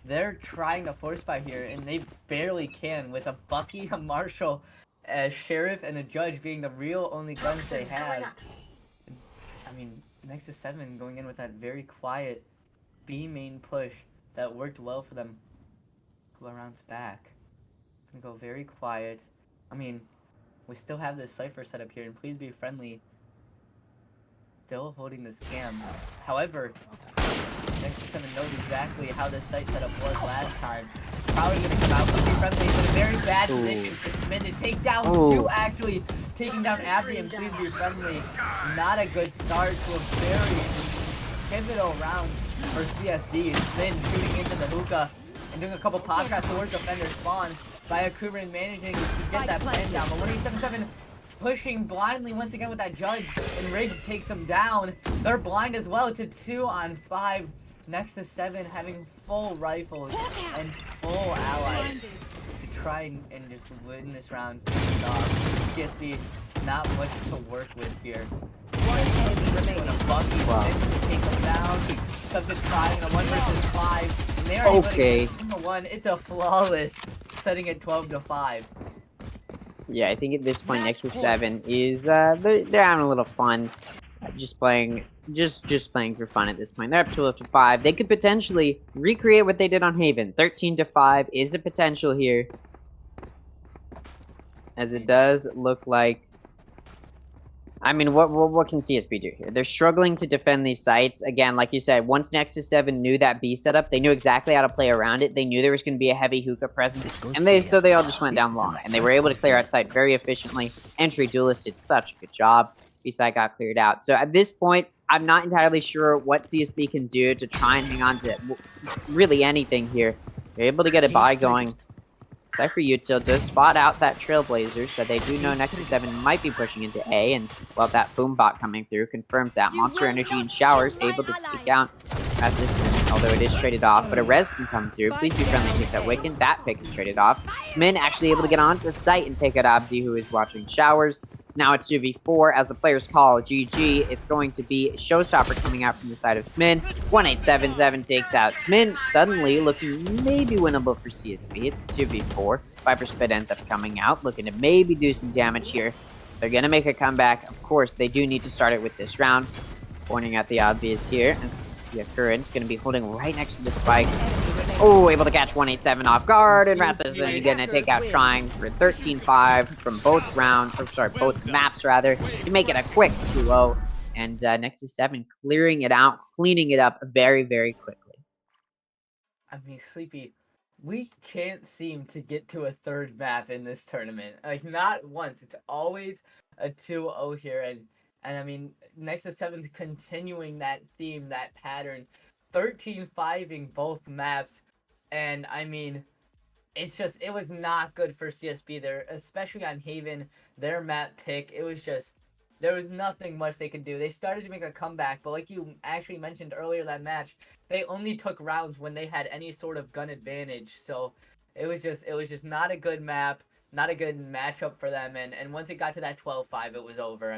they're trying to force buy here, and they barely can, with a Bucky, a Marshall, a Sheriff, and a Judge being the real only guns they have. I mean, Nexus 7 going in with that very quiet B main push that worked well for them a couple of rounds back. Gonna go very quiet. I mean, we still have this Cypher set up here, and please be friendly. Still holding this cam. However, Nexus 7 knows exactly how this site setup was last time. Probably gonna come out with be friendly, but a very bad position for Smith to take down 2, actually taking down Abdi, and please be friendly. Not a good start to a very pivotal round for CSD. Smith shooting into the hookah and doing a couple pop shots towards defender spawn. Kurin managing to get that plan down, but 1877 pushing blindly once again with that Judge, and Rig takes him down. They're blind as well to 2 on 5. Nexus 7 having full rifles and full allies to try and just win this round. CSB not much to work with here. One enemy remaining. A Bucky to take him down. Subject trying a 1 versus 5. And they're okay. One. It's a flawless, setting it 12-5. Yeah, I think at this point Nexus 7 is they're having a little fun, just playing for fun at this point. They're up 12-5. They could potentially recreate what they did on Haven. 13-5 is a potential here, as it does look like. I mean, what can CSB do here? They're struggling to defend these sites. Again, like you said, once Nexus 7 knew that B setup, they knew exactly how to play around it. They knew there was going to be a heavy hookah presence, and so they all just went down long, and they were able to clear out site very efficiently. Entry Duelist did such a good job. B side got cleared out. So at this point, I'm not entirely sure what CSB can do to try and hang on to really anything here. They're able to get a buy going. Cypher Util does spot out that Trailblazer, so they do know Nexus 7 might be pushing into A, and well, that boom bot coming through confirms that. Monster Energy and Showers able to take out Rasmussen, although it is traded off, but a res can come through. Please be friendly, takes out Wiccan. That pick is traded off. Smin actually able to get onto the site and take out Abdi, who is watching Showers. It's now a 2v4 as the players call GG. It's going to be a Showstopper coming out from the side of Smin. 1877 takes out Smin, suddenly looking maybe winnable for CSB. It's a 2v4. Viper Spit ends up coming out, looking to maybe do some damage here. They're going to make a comeback. Of course, they do need to start it with this round. Pointing at the obvious here. As Yeah, Current's going to be holding right next to the spike. Oh, able to catch 187 off guard, and Rathison gonna take out Trying for 13-5 from both rounds, or sorry, both maps rather, to make it a quick 2-0. And Nexus 7 clearing it out, cleaning it up very, very quickly. I mean, Sleepy, we can't seem to get to a third map in this tournament. Like, not once. It's always a 2-0 here, and I mean, Nexus 7's continuing that theme, that pattern, 13-5ing both maps. And I mean, it was not good for CSB there, especially on Haven, their map pick. It was just, there was nothing much they could do. They started to make a comeback, but like you actually mentioned earlier that match, they only took rounds when they had any sort of gun advantage. So it was just not a good map, not a good matchup for them. And once it got to that 12-5, it was over.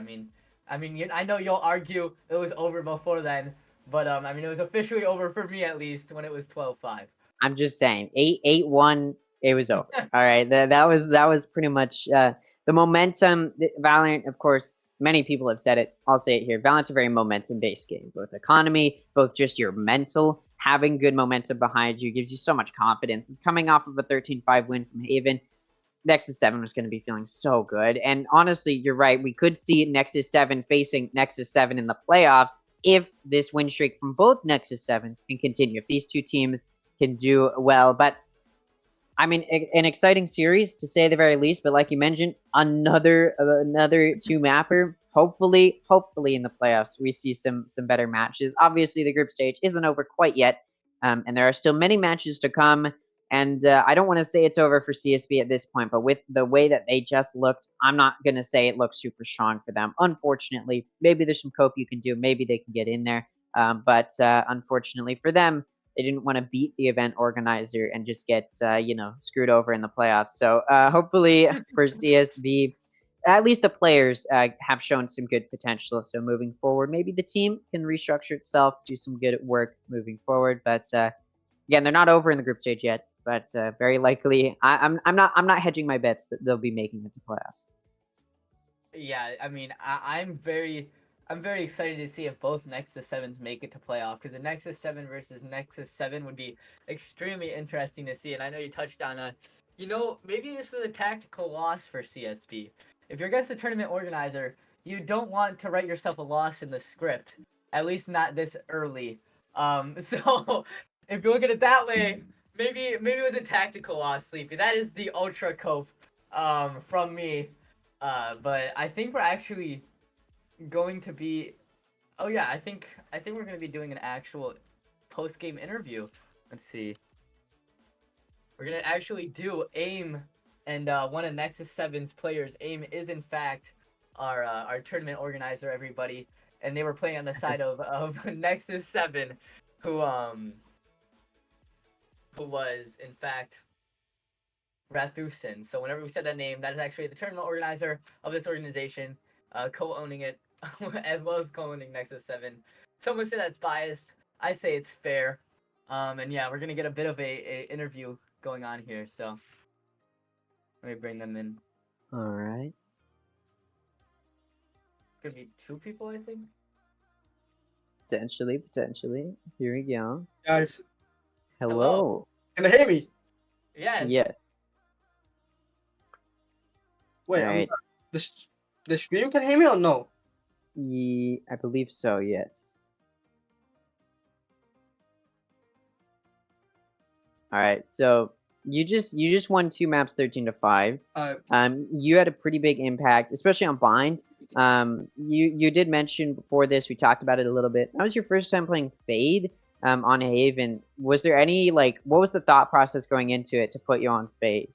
I know you'll argue it was over before then, but I mean, it was officially over for me at least when it was 12-5. I'm just saying, 8-1, it was over. All right, that was pretty much the momentum. Valorant, of course, many people have said it. I'll say it here. Valorant's a very momentum-based game. Both economy, both just your mental, having good momentum behind you gives you so much confidence. It's coming off of a 13-5 win from Haven. Nexus 7 was going to be feeling so good. And honestly, you're right. We could see Nexus 7 facing Nexus 7 in the playoffs if this win streak from both Nexus 7s can continue. If these two teams can do well. But I mean, an exciting series to say the very least. But like you mentioned, another two mapper. Hopefully in the playoffs we see some better matches. Obviously, the group stage isn't over quite yet, and there are still many matches to come. And I don't want to say it's over for CSB at this point, but with the way that they just looked, I'm not going to say it looks super strong for them. Unfortunately, maybe there's some cope you can do. Maybe they can get in there. But unfortunately for them, they didn't want to beat the event organizer and just get, screwed over in the playoffs. So hopefully for CSB, at least the players have shown some good potential. So moving forward, maybe the team can restructure itself, do some good work moving forward. But again, they're not over in the group stage yet. But very likely, I'm not hedging my bets that they'll be making it to playoffs. Yeah, I mean, I'm very excited to see if both Nexus 7s make it to playoff, because the Nexus 7 versus Nexus 7 would be extremely interesting to see. And I know you touched on maybe this is a tactical loss for CSB. If you're against the tournament organizer, you don't want to write yourself a loss in the script, at least not this early. So if you look at it that way, maybe it was a tactical loss, Sleepy. That is the ultra cope from me. But I think we're actually going to be. Oh yeah, I think we're going to be doing an actual post game interview. Let's see. We're gonna actually do AIM, and one of Nexus 7's players. AIM is in fact our tournament organizer, everybody, and they were playing on the side of Nexus 7, who was in fact Rathusin. So whenever we said that name, that is actually the tournament organizer of this organization, co-owning it, as well as co-owning Nexus 7. Some would say that's biased. I say it's fair. And yeah, we're gonna get a bit of a interview going on here. So let me bring them in. All right. Could be two people, I think. Potentially. Here we go. Guys, Hello. can you hear me? Yes. Yes. Wait, Right. the stream can hear me or no? I believe so. Yes. All right. So you just won 2 maps, 13-5. You had a pretty big impact, especially on Bind. You did mention before this. We talked about it a little bit. That was your first time playing Fade on Haven. Was there any what was the thought process going into it to put you on Fade?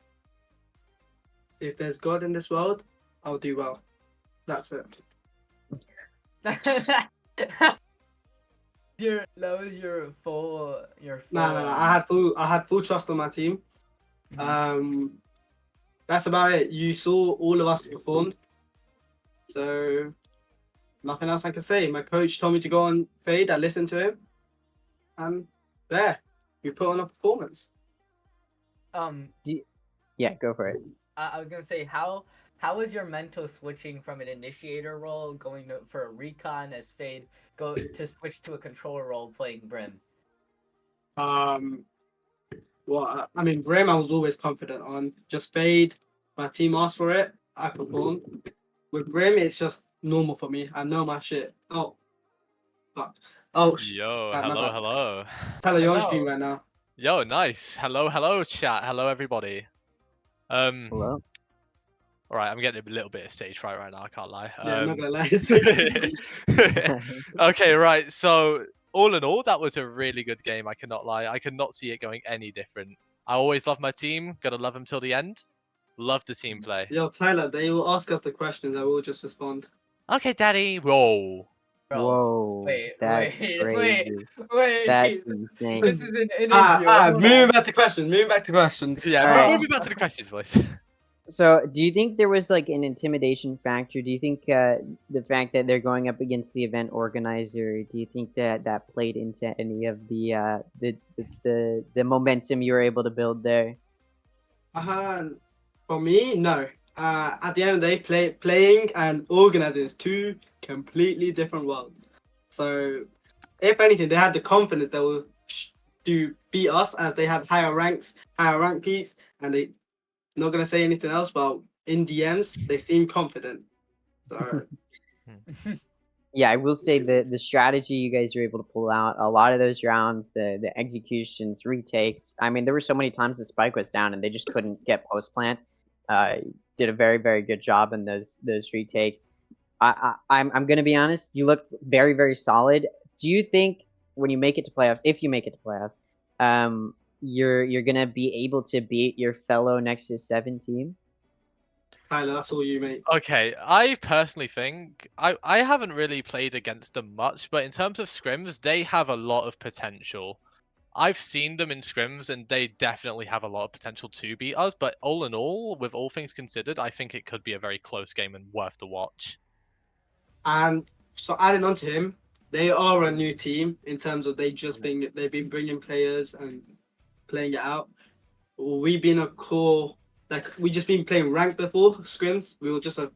If there's God in this world, I'll do well. That's it. That was your full. No. I had full trust on my team. That's about it. You saw all of us performed, so nothing else I can say. My coach told me to go on Fade. I listened to him, and we put on a performance. Yeah, go for it. I was gonna say, how how was your mental switching from an initiator role going for a recon as Fade go to switch to a controller role playing Brim? Well, I mean, Brim, I was always confident on. Just Fade, my team asked for it, I performed. With Brim, it's just normal for me. I know my shit. Oh, fuck. Oh, Yo, my hello, bad. hello. Tyler, you're on Hello. stream right now. Yo, nice. Hello, hello, chat. Hello, everybody. Hello. All right, I'm getting a little bit of stage fright right now. I can't lie. Yeah, I'm not gonna lie. Okay, right. So, all in all, that was a really good game. I cannot lie. I could not see it going any different. I always love my team. Gotta love them till the end. Love the team play. Yo, Tyler, they will ask us the questions. I will just respond. Okay, daddy. Whoa. Bro, Whoa, wait, that's wait, crazy. That's wait. insane. This is an interview. Hold Moving on. back to questions. Moving back to questions. Yeah, Alright. moving back to the questions, boys. So, do you think there was like an intimidation factor? Do you think the fact that they're going up against the event organizer, do you think that that played into any of the momentum you were able to build there? For me, no. At the end of the day, playing and organizing is two completely different worlds. So, if anything, they had the confidence they will beat us as they had higher ranks, higher rank peaks, and they not gonna say anything else. But in DMs, they seem confident. So, Yeah, I will say the strategy you guys were able to pull out, a lot of those rounds, the executions, retakes. I mean, there were so many times the spike was down and they just couldn't get post plant. Did a very good job in those retakes. I'm gonna be honest. You look very solid. Do you think when you make it to playoffs, if you make it to playoffs, you're gonna be able to beat your fellow Nexus 7 team? Tyler, that's all you, mate. Okay, I personally think I haven't really played against them much, but in terms of scrims, they have a lot of potential. I've seen them in scrims, and they definitely have a lot of potential to beat us. But all in all, with all things considered, I think it could be a very close game and worth the watch. And so adding on to him, they are a new team in terms of they've been bringing players and playing it out. We've been a core, like we just been playing ranked before scrims. We were just a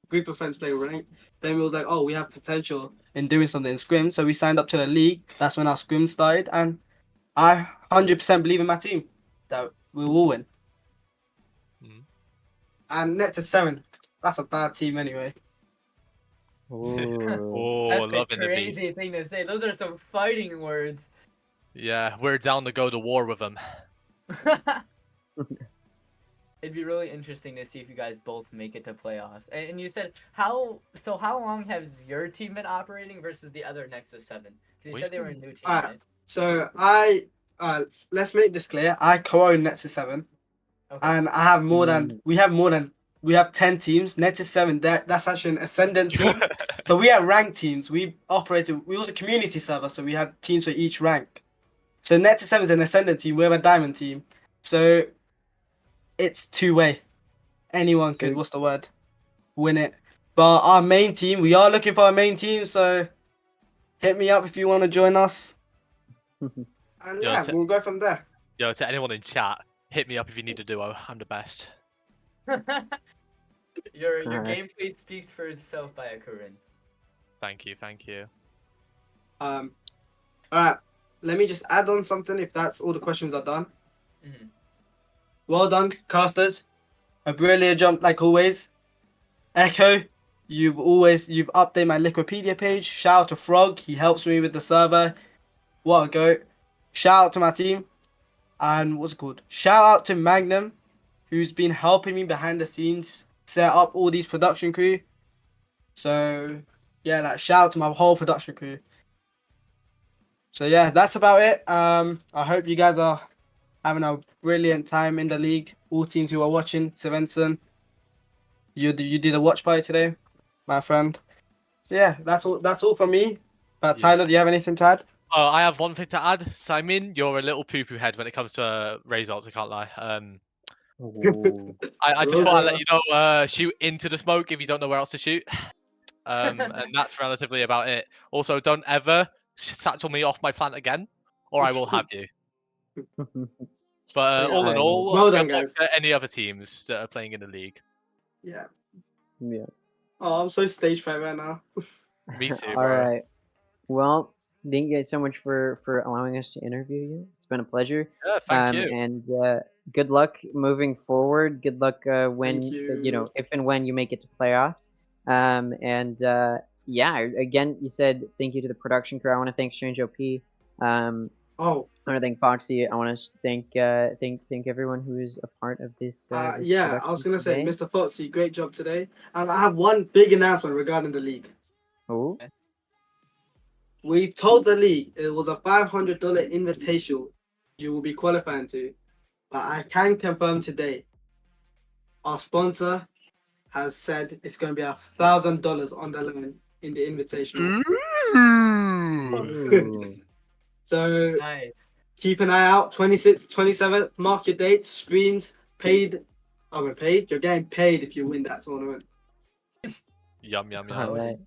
group of friends playing ranked. Then we was like, oh, we have potential in doing something in scrim, so we signed up to the league. That's when our scrim started, and I 100% believe in my team that we will win. Mhm. And Nexus 7, that's a bad team anyway. Ooh. Oh, That's a loving the beat. crazy thing to say. Those are some fighting words. Yeah, we're down to go to war with them. It'd be really interesting to see if you guys both make it to playoffs. And you said how long has your team been operating versus the other Nexus 7? Because you said they were a new team, right? So let's make this clear. I co-own Nexus 7, Okay. and I have we have 10 teams. Nexus 7, that's actually an ascendant team. So we are ranked teams. We was a community server, so we had teams for each rank. So Nexus 7 is an ascendant team. We're a diamond team. So it's two-way. Anyone could, win it. But our main team, we are looking for a main team, so hit me up if you want to join us. And Yeah, we'll go from there. Yo, to anyone in chat, hit me up if you need a duo. I'm the best. Your Alright. gameplay speaks for itself, by Karin. Thank you, thank you. All right. Let me just add on something if that's all the questions are done. Mhm. Well done, casters. A brilliant jump like always. Echo, you've updated my Wikipedia page. Shout out to Frog, he helps me with the server. What a goat. Shout out to my team. And what's it called? Shout out to Magnum, who's been helping me behind the scenes set up all these production crew. So yeah, shout out to my whole production crew. So yeah, that's about it. I hope you guys are having a brilliant time in the league. All teams who are watching, Svensson, you did a watch party today, my friend. So yeah, that's all from me. Yeah. Tyler, do you have anything to add? I have one thing to add. Simon, you're a little poo-poo head when it comes to results, I can't lie. Ooh. I just thought I'd let you know, shoot into the smoke if you don't know where else to shoot. And that's relatively about it. Also, don't ever satchel me off my plant again, or I will have you. But all in Alright. all, Well good done, luck guys. to any other teams that are playing in the league. Yeah. Yeah. Oh, I'm so stage fright right now. Me too, All bro. right. Well, thank you guys so much for allowing us to interview you. It's been a pleasure. Yeah, thank you. And good luck moving forward. Good luck Thank when you. if and when you make it to playoffs. And yeah, again, you said thank you to the production crew. I want to thank Strange OP. Oh, I want to thank Foxy. I want to thank thank everyone who's a part of this this yeah, I was production gonna say, today. Mr. Foxy, great job today. And I have one big announcement regarding the league. Oh, We've told the league it was a $500 invitational you will be qualifying to, but I can confirm today our sponsor has said it's going to be $1,000 on the line in the invitational. ooh. So Nice. keep an eye out. 26th, 27th, mark your dates. Streams paid. Oh, we're paid. You're getting paid if you win that tournament. Yum yum All yum. right.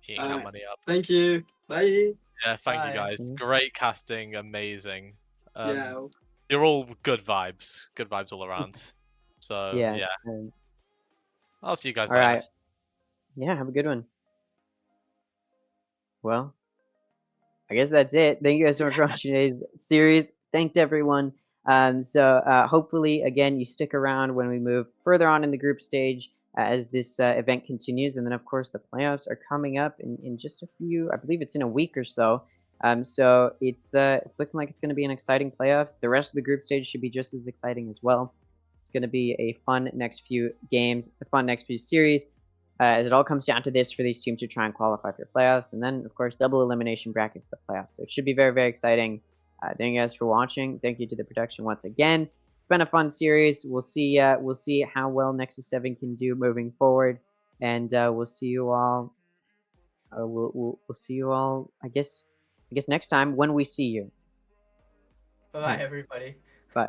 Eating that Alright. money up. Thank you. Bye. Yeah, thank you Bye. guys. Mhm. Great casting, amazing. Yeah. You're all good vibes. Good vibes all around. So Yeah. yeah, I'll see you guys All later. right. Yeah. Have a good one. Well, I guess that's it. Thank you guys so much for watching today's series. Thanked everyone. Hopefully, again, you stick around when we move further on in the group stage as this event continues. And then, of course, the playoffs are coming up in just a few, I believe it's in a week or so. So it's looking like it's going to be an exciting playoffs. The rest of the group stage should be just as exciting as well. It's going to be a fun next few games, a fun next few series. As it all comes down to this for these teams to try and qualify for playoffs, and then of course double elimination bracket for the playoffs. So it should be very, very exciting. Thank you guys for watching. Thank you to the production once again. It's been a fun series. We'll see. We'll see how well Nexus 7 can do moving forward, and we'll see you all. We'll see you all. I guess next time when we see you. Bye bye, everybody. Bye.